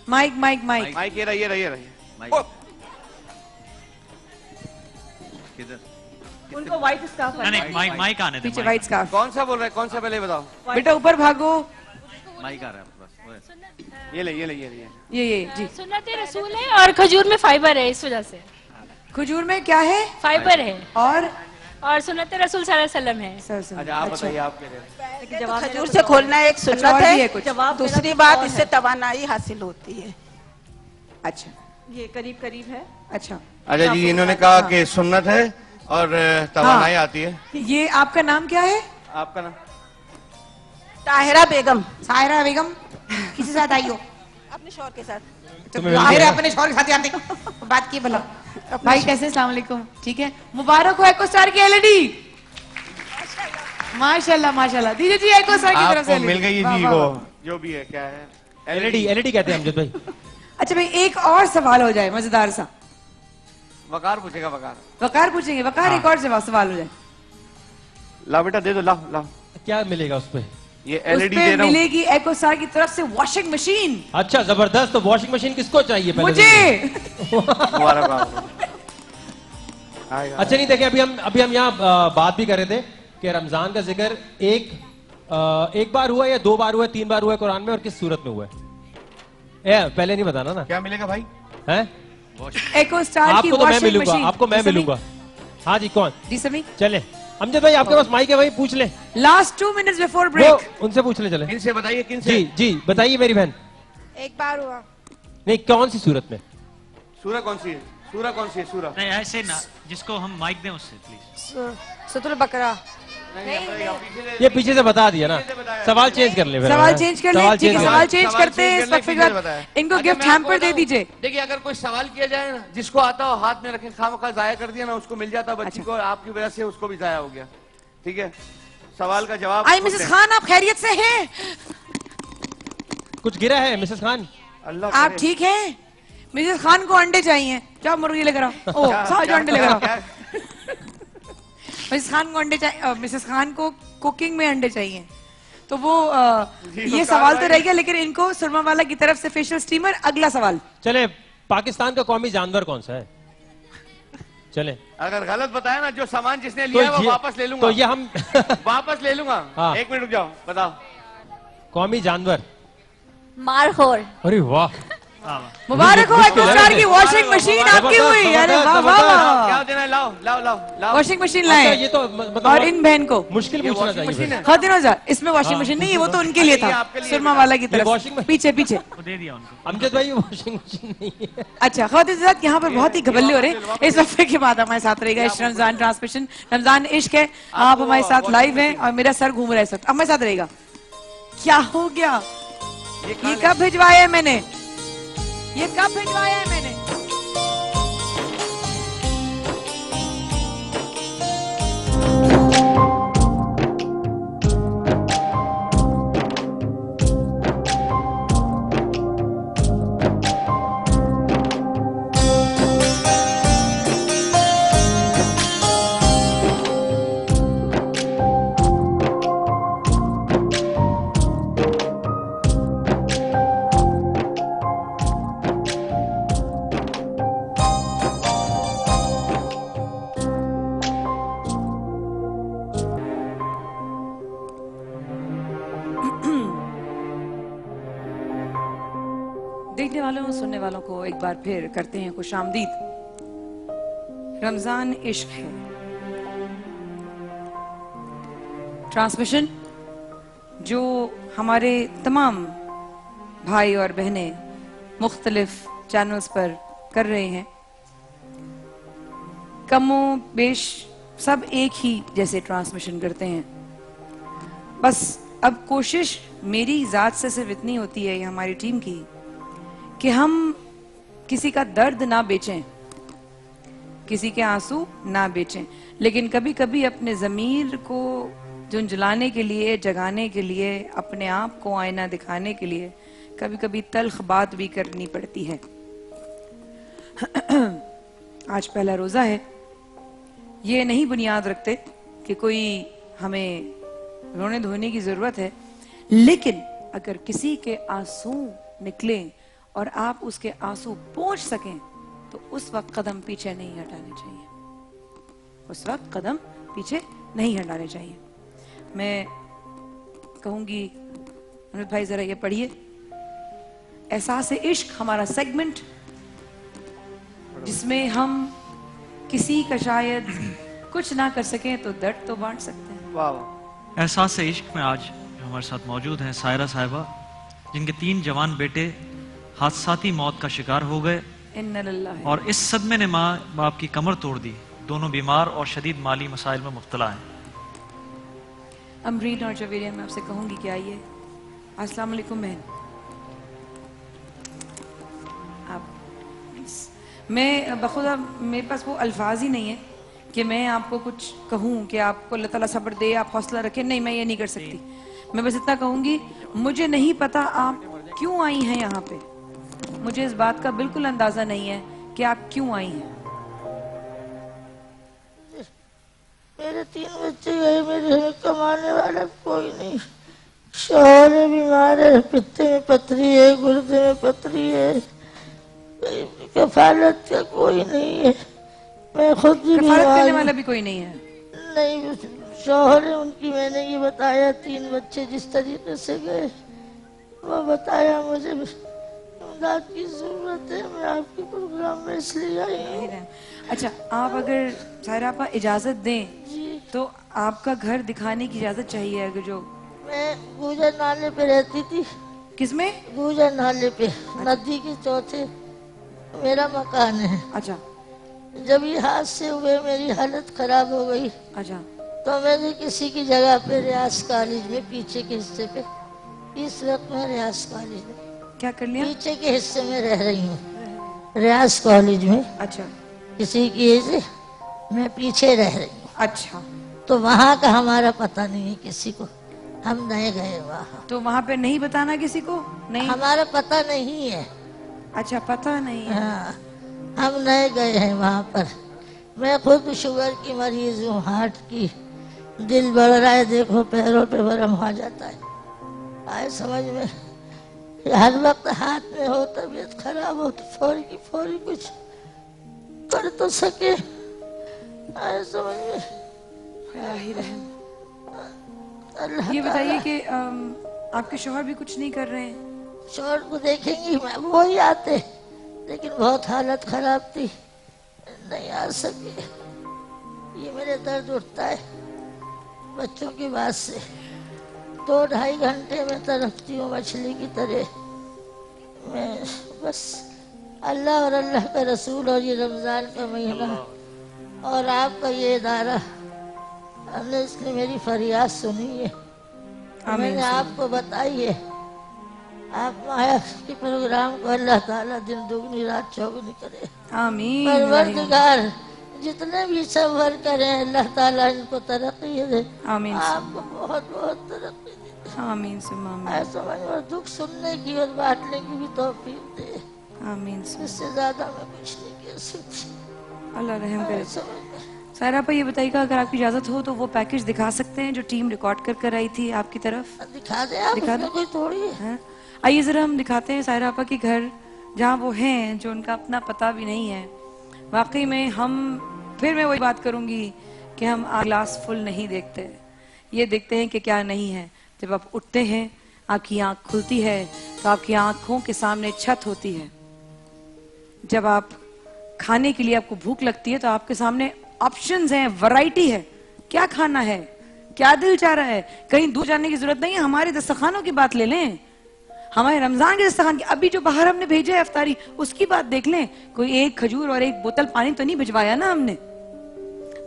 माइक माइक माइक माइक, ये रहिए किधर? उनको व्हाइट स्कार्फ है। नहीं माइक आने दे। पीछे व्हाइट स्कार्फ। कौन सा बोल रहा है, कौन सा पहले बताओ। बेटा ऊपर भागो। माइक आ रहा है आपके पास। ये ले ये जी। सुन्नत रसूल है और खजूर में फाइबर है, इस वजह से। खजूर में क्या है? फाइबर है। और सुन्नत रसूल सल्लल्लाहु अलैहि वसल्लम है। अच्छा आप बताइए, आप कह रहे हैं। खजूर से खोलना एक सुन्नत है, दूसरी बात इससे तवानाई हासिल होती है। अच्छा ये करीब करीब है। अच्छा अच्छा जी, इन्होंने कहा कि सुन्नत है और तवानाई आती है। ये आपका नाम क्या है? आपका नाम? ताहिरा बेगम। साहिरा बेगम, किसी साथ आई हो? अपने शौहर के साथ। अपने शौहर के साथ आते बात की भला। भाई कैसे? अस्सलाम वालेकुम। ठीक है, मुबारक हो एको स्टार की एलईडी। माशाल्लाह माशाल्लाह। दीजिए जी एको स्टार की तरफ से मिल गई जी, वो जो भी है, क्या है? एलईडी कहते हैं अमजद भाई। अच्छा भाई एक और सवाल हो जाए मजेदार सा। वकार पूछेगा, वकार पूछेंगे, वकार एक और सवाल हो जाए। ला बेटा दे दो, ला क्या मिलेगा उस पे? ये एलईडी दे रहा हूं। मिलेगी एको स्टार की तरफ से वॉशिंग मशीन। अच्छा जबरदस्त। तो वॉशिंग मशीन किसको चाहिए? मुझे। अच्छा नहीं देखे, अभी हम यहाँ बात भी कर रहे थे कि रमजान का जिक्र एक बार हुआ या 2 बार हुआ, 3 बार हुआ कुरान में, और किस सूरत में हुआ है? पहले नहीं बताना ना। क्या मिलेगा भाई? है एको स्टार की आपको तो मैं वॉशिंग मशीन। आपको मैं मिलूंगा। हाँ जी, कौन जी? समी चले। अमजद भाई आपके पास माइक है भाई, पूछ ले। लास्ट 2 मिनट्स बिफोर ब्रेक उनसे पूछ ले। चले इनसे बताइए, किनसे? जी बताइए मेरी बहन। एक बार हुआ। नहीं, कौन सी सूरत में? सूरह कौन सी है? सूरह कौन सी है? सूरह नहीं ऐसे ना, जिसको हम माइक दें उससे प्लीज। सूरह बकरा। ये पीछे से बता दिया ना, सवाल चेंज कर ले। सवाल चेंज कर ले, ठीक है, सवाल चेंज करते हैं। इस वक्त फिर इनको गिफ्ट हैम्पर दे दीजिए। देखिए अगर कोई सवाल किया जाए ना, जिसको आता हो हाथ में रखे, खामखा जाया कर दिया ना, उसको मिल जाता बच्ची को, आपकी वजह से उसको भी जाया हो गया। ठीक है, सवाल का जवाब। आई मिसेस खान, आप खैरियत से हैं? कुछ गिरा है मिसेस खान? आप ठीक हैं? मिसेस खान को अंडे चाहिए, जाओ मुर्गी लेकर आओ। ओ साहब, अंडे लेकर आओ। मिसेस खान को अंडे चाहिए, मिसेस खान को कुकिंग में अंडे चाहिए। तो वो ये सवाल तो रह गया, लेकिन इनको सुरमा वाला की तरफ से फेशियल स्टीमर। अगला सवाल चले, पाकिस्तान का कौमी जानवर कौन सा है? चले, अगर गलत बताया ना, जो सामान जिसने लिया वो वापस ले लूंगा। तो ये हम वापस ले लूंगा। हाँ। 1 मिनट रुक जाओ, बताओ। कौमी जानवर मारखोर। अरे वाह, मुबारक हो एटमॉस्फेयर की वॉशिंग मशीन आपकी हुई। अरे वाह वाह वाह, क्या देना है? लाओ लाओ लाओ लाओ। वॉशिंग मशीन लाए। ये तो मतलब और इन बहन को मुश्किल पूछना चाहिए। खातिनों, इसमें वॉशिंग मशीन नहीं है, वो तो उनके लिए था, सुरमा वाला की तरफ। पीछे पीछे दे दिया उनको। अमजद भाई, वॉशिंग मशीन नहीं है। अच्छा खातिन, यहाँ पर बहुत ही घबल्ले हो रहे। इस वक्त के बाद हमारे साथ रहेगा इस रमजान ट्रांसमिशन, रमजान इश्क है। आप हमारे साथ लाइव हैं और मेरा सर घूम रहा है इस वक्त। हमारे साथ रहेगा। क्या हो गया? ये कब भिजवाया है मैंने? ये कब भिजवाया है मैंने? देखने वालों, सुनने वालों को एक बार फिर करते हैं खुशामदीद। रमजान इश्क है ट्रांसमिशन, जो हमारे तमाम भाई और बहनें मुख्तलिफ चैनल्स पर कर रहे हैं। कमो बेश सब एक ही जैसे ट्रांसमिशन करते हैं। बस अब कोशिश मेरी जात से सिर्फ इतनी होती है, या हमारी टीम की, कि हम किसी का दर्द ना बेचें, किसी के आंसू ना बेचें, लेकिन कभी कभी अपने ज़मीर को झुंझलाने के लिए, जगाने के लिए, अपने आप को आईना दिखाने के लिए कभी कभी तल्ख बात भी करनी पड़ती है। आज पहला रोजा है। ये नहीं बुनियाद रखते कि कोई हमें रोने धोने की जरूरत है, लेकिन अगर किसी के आंसू निकलें और आप उसके आंसू पोंछ सकें तो उस वक्त कदम पीछे नहीं हटाने चाहिए। उस वक्त कदम पीछे नहीं हटाने चाहिए। मैं कहूंगी अमित भाई जरा ये पढ़िए, एहसास इश्क हमारा सेगमेंट, जिसमें हम किसी का शायद कुछ ना कर सकें तो दर्द तो बांट सकते हैं। वाह। एहसास इश्क में आज जो हमारे साथ मौजूद हैं सायरा साहिबा, जिनके 3 जवान बेटे हादसाती मौत का शिकार हो गए और इस सदमे ने माँ बाप की कमर तोड़ दी। दोनों बीमार और शदीद माली मसाइल में मुब्तला हैं। अमरीन और जवेरिया, मैं आपसे कहूंगी कि आइए। अस्सलाम वालेकुम बहन। आप मैं बखुदा मेरे पास वो अल्फाज ही नहीं है कि मैं आपको कुछ कहूँ कि आपको अल्लाह ताला सब्र दे, आप हौसला रखें। नहीं, मैं ये नहीं कर सकती। मैं बस इतना कहूंगी, मुझे नहीं पता आप क्यों आई हैं यहाँ पे। मुझे इस बात का बिल्कुल अंदाजा नहीं है कि आप क्यों आई हैं। मेरे 3 बच्चे गए, मेरे घर कमाने वाला कोई नहीं। शौहर बीमार है, पित्ते में पथरी है, गुर्दे में पथरी है, कफालत का कोई नहीं है। मैं खुद भी कफालत करने वाला भी कोई नहीं है। नहीं, शौहर है उनकी, मैंने ये बताया। 3 बच्चे जिस तरीके से गए वो बताया, मुझे इमदाद की जरूरत है। मैं आपके प्रोग्राम में इसलिए आई हूँ। अच्छा, आप अगर सायरा आपा इजाजत दें तो आपका घर दिखाने की इजाजत चाहिए। अगर जो मैं गुजर नाले पे रहती थी, किसमें? गूजर नाले पे, नदी के चौथे मेरा मकान है। अच्छा। जब ये हादसे हुए मेरी हालत खराब हो गई। अच्छा। तो मैंने किसी की जगह पे रियाज कॉलेज में पीछे के हिस्से पे, इस वक्त मैं रियाज कॉलेज में क्या कर लिया? पीछे के हिस्से में रह रही हूँ, रियाज कॉलेज में। अच्छा। किसी की एज मैं पीछे रह रही हूँ। अच्छा। तो वहाँ का हमारा पता नहीं है किसी को, हम नहीं गए वहाँ। तो वहाँ पे नहीं बताना किसी को? नहीं, हमारा पता नहीं है। अच्छा, पता नहीं है। हाँ, हम नहीं गए हैं वहाँ पर। मैं खुद शुगर की मरीज हूँ, हार्ट की, दिल बढ़ रहा है, देखो पैरों पे बरम आ जाता है। आए समझ में, हर वक्त हाथ में हो, तबीयत खराब हो तो फौरी की फौरी कुछ कर तो सके। आए समझ में। ही ये बताइए कि आपके शौहर भी कुछ नहीं कर रहे हैं? शौहर को देखेंगी मैं, वो ही आते, लेकिन बहुत हालत खराब थी, नहीं आ सके। ये मेरे दर्द उठता है बच्चों की बात से। 2-2.5 घंटे में तड़पती हूँ मछली की तरह मैं। बस अल्लाह और अल्लाह का रसूल और ये रमजान का महीना और आपका ये इदारा, हमने इसलिए मेरी फरियाद सुनी है, मैंने आपको बताई है। आप माया के प्रोग्राम को अल्लाह ताला दिन दुगनी रात चौगुनी करे। आमीन। परवरदिगार जितने भी सबर करें अल्लाह ताला इनको तरक्की दे। आमीन। आपको बहुत बहुत तरक्की दे। आमीन। समझ और दुख सुनने की और बांटने की भी तौफीक दे। आमीन। इससे ज्यादा मैं कुछ नहीं कह सकती। अल्लाह रहम करे। सायरा पर ये बताइएगा, अगर आपकी इजाजत हो तो वो पैकेज दिखा सकते हैं जो टीम रिकॉर्ड कर आई थी आपकी तरफ? दिखा दे आप, दिखा दे। कोई थोड़ी है। आइए जरा हम दिखाते हैं सायरा आपा के घर, जहाँ वो हैं, जो उनका अपना पता भी नहीं है। वाकई में फिर मैं वही बात करूंगी कि हम ग्लास फुल नहीं देखते, ये देखते हैं कि क्या नहीं है। जब आप उठते हैं, आपकी आंख खुलती है तो आपकी आंखों के सामने छत होती है। जब आप खाने के लिए आपको भूख लगती है तो आपके सामने ऑप्शंस हैं, वैरायटी है, क्या खाना है, क्या दिल चाह रहा है। कहीं दूर जाने की जरूरत नहीं है, हमारे दस्तरखानों की बात ले लें, हमारे रमजान के दस्तरखान की। अभी जो बाहर हमने भेजा है इफ्तारी, उसकी बात देख लें। कोई एक खजूर और एक बोतल पानी तो नहीं भिजवाया ना हमने,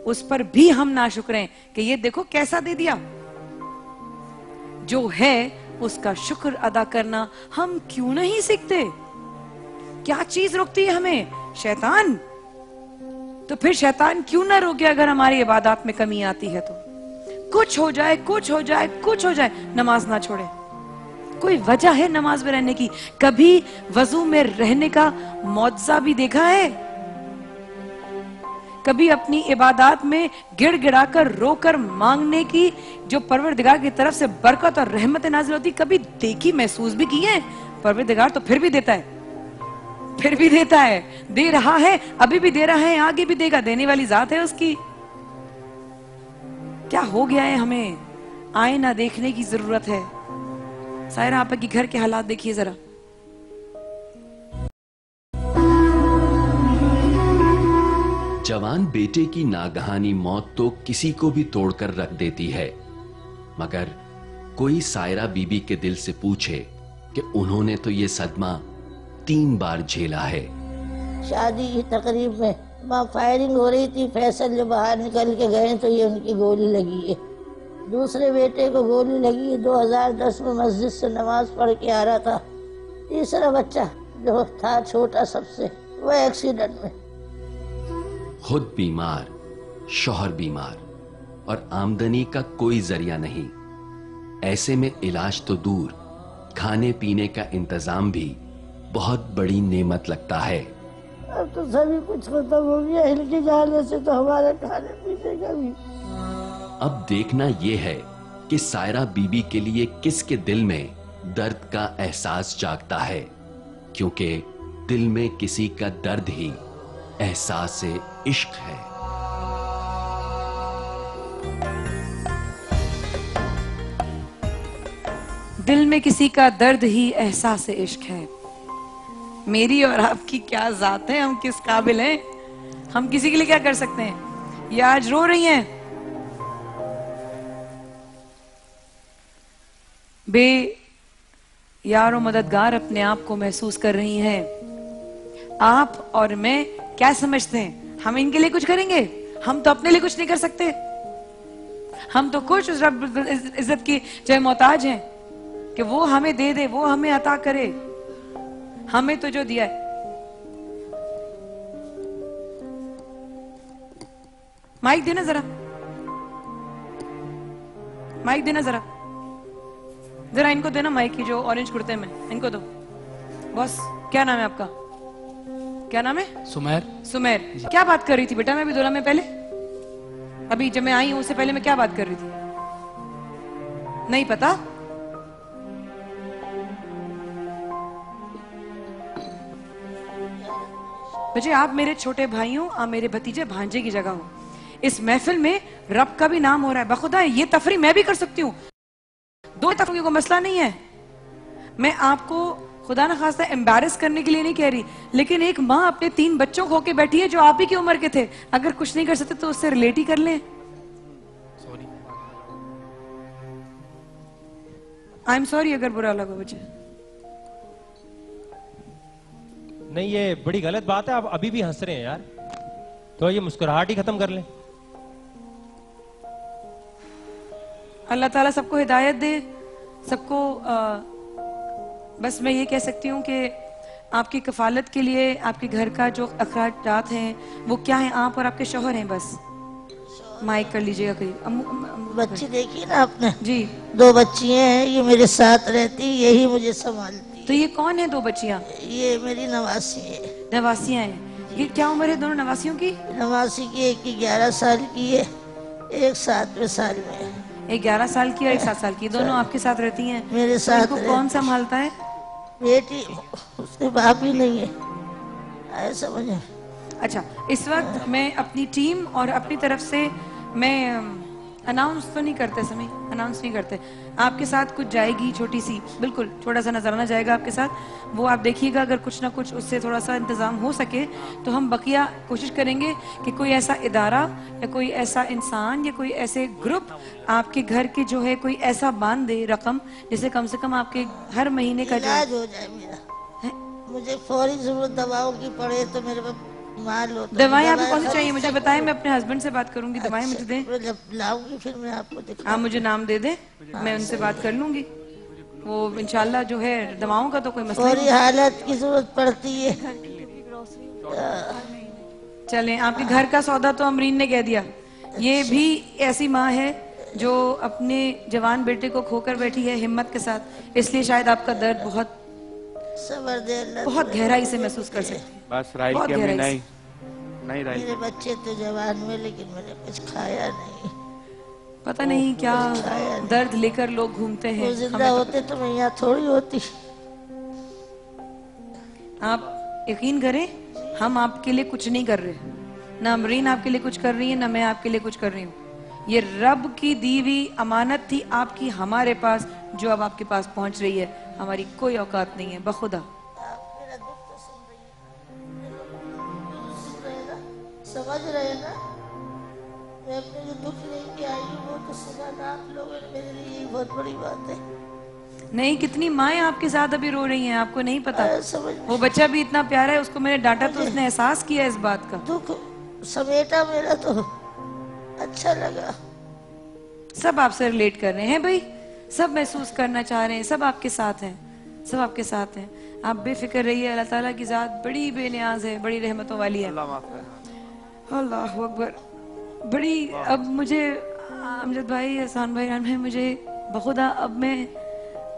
उस पर भी हम नाशुक्र हैं कि ये देखो कैसा दे दिया। जो है उसका शुक्र अदा करना हम क्यों नहीं सीखते? क्या चीज रोकती है हमें? शैतान। तो फिर शैतान क्यों ना रोके अगर हमारी इबादत में कमी आती है तो? कुछ हो जाए, कुछ हो जाए, कुछ हो जाए, नमाज ना छोड़े। कोई वजह है नमाज में रहने की? कभी वजू में रहने का मौजज़ा भी देखा है? कभी अपनी इबादत में गिड़गिड़ाकर रोकर मांगने की जो परवरदिगार की तरफ से बरकत और रहमत नाजिल होती, कभी देखी, महसूस भी की है? परवरदिगार तो फिर भी देता है, फिर भी देता है, दे रहा है, अभी भी दे रहा है, आगे भी देगा। देने वाली जात है उसकी। क्या हो गया है हमें? आईना देखने की जरूरत है। सायरा आपा की घर के हालात देखिए जरा। जवान बेटे की नागहानी मौत तो किसी को भी तोड़कर रख देती है, मगर कोई सायरा बीबी के दिल से पूछे कि उन्होंने तो ये सदमा 3 बार झेला है। शादी की तकरीब में वहाँ फायरिंग हो रही थी, फैसल जो बाहर निकल के गए तो ये उनकी गोली लगी है। दूसरे बेटे को गोली लगी 2010 में, मस्जिद से नमाज पढ़ के आ रहा था। तीसरा बच्चा जो था छोटा सबसे, वो एक्सीडेंट में। खुद बीमार, शौहर बीमार और आमदनी का कोई जरिया नहीं। ऐसे में इलाज तो दूर, खाने पीने का इंतजाम भी बहुत बड़ी नेमत लगता है। अब तो सभी कुछ खत्म हो गया, इनके जाने से तो हमारे खाने पीने का भी। अब देखना यह है कि सायरा बीबी के लिए किसके दिल में दर्द का एहसास जागता है, क्योंकि दिल में किसी का दर्द ही एहसास से इश्क है। दिल में किसी का दर्द ही एहसास से इश्क है। मेरी और आपकी क्या जात है, हम किस काबिल हैं? हम किसी के लिए क्या कर सकते हैं? ये आज रो रही हैं, यार और मददगार अपने आप को महसूस कर रही हैं। आप और मैं क्या समझते हैं हम इनके लिए कुछ करेंगे? हम तो अपने लिए कुछ नहीं कर सकते। हम तो खुश उस रब इज्जत की जो मोहताज हैं कि वो हमें दे दे, वो हमें अता करे। हमें तो जो दिया है। माइक देना जरा, माइक देना जरा, जरा इनको देना माइक की जो ऑरेंज कुर्ते में, इनको दो। बॉस क्या नाम है आपका? क्या नाम है? सुमेर। सुमेर, क्या बात कर रही थी बेटा? मैं अभी दोला में पहले, अभी जब मैं आई हूं उससे पहले मैं क्या बात कर रही थी? नहीं पता? बच्चे आप मेरे छोटे भाई हो, आप मेरे भतीजे भांजे की जगह हो। इस महफिल में रब का भी नाम हो रहा है। बखुदा ये तफरी मैं भी कर सकती हूँ, दो तफरी को मसला नहीं है। मैं आपको खुदा ना खास्ता एम्बैरस करने के लिए नहीं कह रही, लेकिन एक माँ अपने 3 बच्चों को होके बैठी है जो आप ही की उम्र के थे। अगर कुछ नहीं कर सकते तो उससे रिलेट ही कर लें। आई एम सॉरी अगर बुरा लगा मुझे। नहीं ये बड़ी गलत बात है। आप अभी भी हंस रहे हैं यार, तो ये मुस्कुराहट ही खत्म कर लें। अल्लाह ताला सबको हिदायत दे, सबको बस मैं ये कह सकती हूँ कि आपकी कफालत के लिए आपके घर का जो अखराजात हैं वो क्या है? आप और आपके शौहर हैं बस। माइक कर लीजिएगा करीब। बच्ची देखी ना आपने? जी 2 बच्चियां हैं, ये मेरे साथ रहती, यही मुझे संभालती। तो ये कौन है 2 बच्चियां? ये मेरी नवासी है। नवासियां हैं। ये क्या उम्र है दोनों नवासियों की? नवासी की एक की 11 साल की है, एक 7वें साल में है। एक 11 साल की और एक 7 साल की, दोनों आपके साथ रहती हैं? मेरे साथ। तो कौन संभालता है? बेटी, उसके बाप ही नहीं है, ऐसा समझे। अच्छा, इस वक्त मैं अपनी टीम और अपनी तरफ से मैं अनाउंस तो नहीं करते, समय अनाउंस नहीं करते। आपके साथ कुछ जाएगी छोटी सी, बिल्कुल छोटा सा नजराना जाएगा आपके साथ, वो आप देखिएगा। अगर कुछ ना कुछ उससे थोड़ा सा इंतजाम हो सके तो हम बकिया कोशिश करेंगे कि कोई ऐसा इदारा या कोई ऐसा इंसान या कोई ऐसे ग्रुप आपके घर के जो है कोई ऐसा बांध दे रकम, जिससे कम से कम आपके हर महीने का इलाज हो जाए मेरा। मुझे फौरी जरूरत दवाओं की पड़े तो मेरे पास मार लो। दवाएं आपको कौन सी चाहिए मुझे बताएं, मैं अपने हस्बैंड से बात करूंगी। दवाएं मुझे दें, जब लाऊंगी फिर मैं आपको दिखाऊंगी। आप मुझे नाम दे दें, मैं उनसे बात कर लूंगी। वो इंशाल्लाह जो है दवाओं का तो कोई मसला नहीं। फौरी हालत की जरूरत पड़ती है। चलें, आपके घर का सौदा तो अमरीन ने कह दिया। ये भी ऐसी माँ है जो अपने जवान बेटे को खोकर बैठी है हिम्मत के साथ, इसलिए शायद आपका दर्द बहुत बहुत गहराई से महसूस कर सकती है। बस राइल की अम्मी नहीं राइल। मेरे बच्चे तो जवान में, लेकिन मैंने कुछ खाया नहीं। पता नहीं क्या दर्द लेकर लोग घूमते हैं। वो जिंदा होते तो मैं यहाँ थोड़ी होती। आप यकीन करें, हम आपके लिए कुछ नहीं कर रहे, ना अमरीन आपके लिए कुछ कर रही है, ना मैं आपके लिए कुछ कर रही हूँ। ये रब की दी हुई अमानत थी आपकी हमारे पास, जो अब आपके पास पहुंच रही है। हमारी कोई औकात नहीं है बखुदा। समझ रहे ना, मैं अपने जो दुख लेके आई हूँ वो तो सुना आप लोगों ने, मेरे लिए ये बहुत बड़ी बात है। नहीं, कितनी माएँ आपके साथ अभी रो रही हैं, आपको नहीं पता। वो बच्चा भी इतना प्यारा है, उसको मैंने डांटा तो उसने एहसास किया इस बात का। दुख समेटा मेरा तो अच्छा लगा। सब आपसे रिलेट कर रहे हैं भाई, सब महसूस करना चाह रहे हैं, सब आपके साथ हैं, सब आपके साथ हैं। आप बेफिक्र रहिए, अल्लाह ताला की जात बड़ी बेनियाज है, बड़ी रहमतों वाली है। अल्लाह अकबर। बड़ी अब मुझे अमजद भाई, एहसान भाई, है मुझे बखुदा अब मैं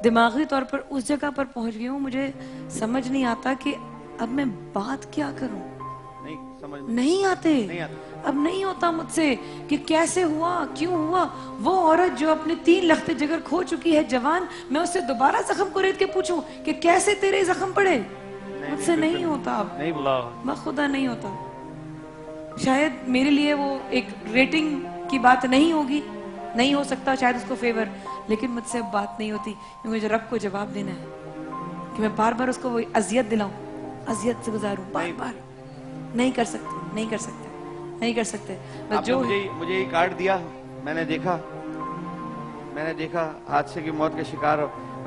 दिमागी तौर पर उस जगह पर पहुंच गई हूँ, मुझे समझ नहीं आता कि अब मैं बात क्या करूं। नहीं आते, अब नहीं होता मुझसे कि कैसे हुआ, क्यों हुआ। वो औरत जो अपने 3 लख्ते जिगर खो चुकी है, जवान, मैं उससे दोबारा जख्म को रेत के पूछूं कि कैसे तेरे जख्म पड़े, मुझसे नहीं होता। अब नहीं बुला, बखुदा नहीं होता। शायद मेरे लिए वो एक रेटिंग की बात नहीं होगी, नहीं हो सकता शायद उसको फेवर, लेकिन मुझसे अब बात नहीं होती क्योंकि मुझे रब को जवाब देना है कि मैं बार बार उसको वही अजियत दिलाऊं, अजियत से गुजारूं बार बार। नहीं कर सकते, नहीं कर सकते, नहीं कर सकते। बस जो मुझे ये कार्ड दिया, मैंने देखा हादसे की मौत के शिकार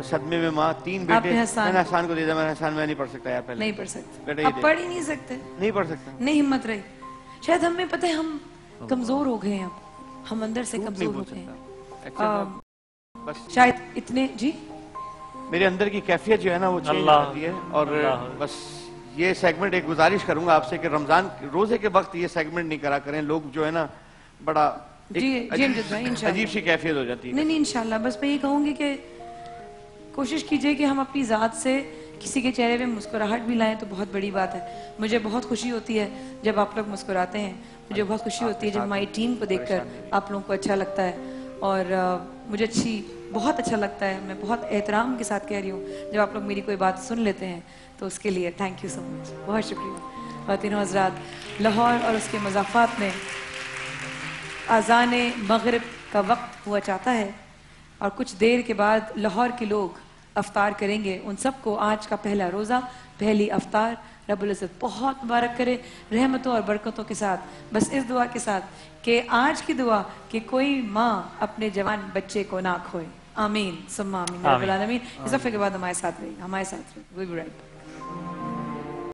सदमे में माँ, 3 बेटे। मैंने हसान को दे दिया। मैंने हसान मैं नहीं पढ़ सकता यार, पहले नहीं पढ़ सकते, बेटा अब पढ़ ही नहीं सकते, नहीं पढ़ सकता, नहीं हिम्मत रही। शायद हमें पता है हम कमजोर हो गए हैं, अब हम अंदर से कमजोर हो गए हैं। बस शायद इतने जी मेरे अंदर की कैफियत जो है ना वो चेंज हो जाती है। और बस ये सेगमेंट एक गुजारिश करूंगा आपसे कि रमजान रोजे के वक्त ये सेगमेंट नहीं करा करें। लोग जो है ना बड़ा अजीब सी कैफियत हो जाती है। नहीं इंशाल्लाह, बस मैं ये कहूंगी कि कोशिश कीजिए कि हम अपनी ज़ात से किसी के चेहरे पे मुस्कुराहट भी लाएं तो बहुत बड़ी बात है। मुझे बहुत खुशी होती है जब आप लोग मुस्कुराते हैं, मुझे बहुत खुशी होती है जब हमारी टीम को देखकर आप लोगों को अच्छा लगता है। और मुझे बहुत अच्छा लगता है, मैं बहुत एहतराम के साथ कह रही हूँ जब आप लोग मेरी कोई बात सुन लेते हैं, तो उसके लिए थैंक यू सो मच, बहुत शुक्रिया। ख़वातीन हज़रात, लाहौर और उसके मज़ाफ़ात में अज़ान मग़रिब का वक्त हुआ चाहता है और कुछ देर के बाद लाहौर के लोग अफ्तार करेंगे। उन सबको आज का पहला रोज़ा, पहली अफ्तार रब्बुल इज़्ज़त बहुत मुबारक करे, रहमतों और बरकतों के साथ। बस इस दुआ के साथ कि आज की दुआ कि कोई माँ अपने जवान बच्चे को ना खोए। आमीन सुम्मा आमीन रब्बुल आलमीन। इस दफ़े के बाद हमारे साथ रहिए, हमारे साथ रहिए।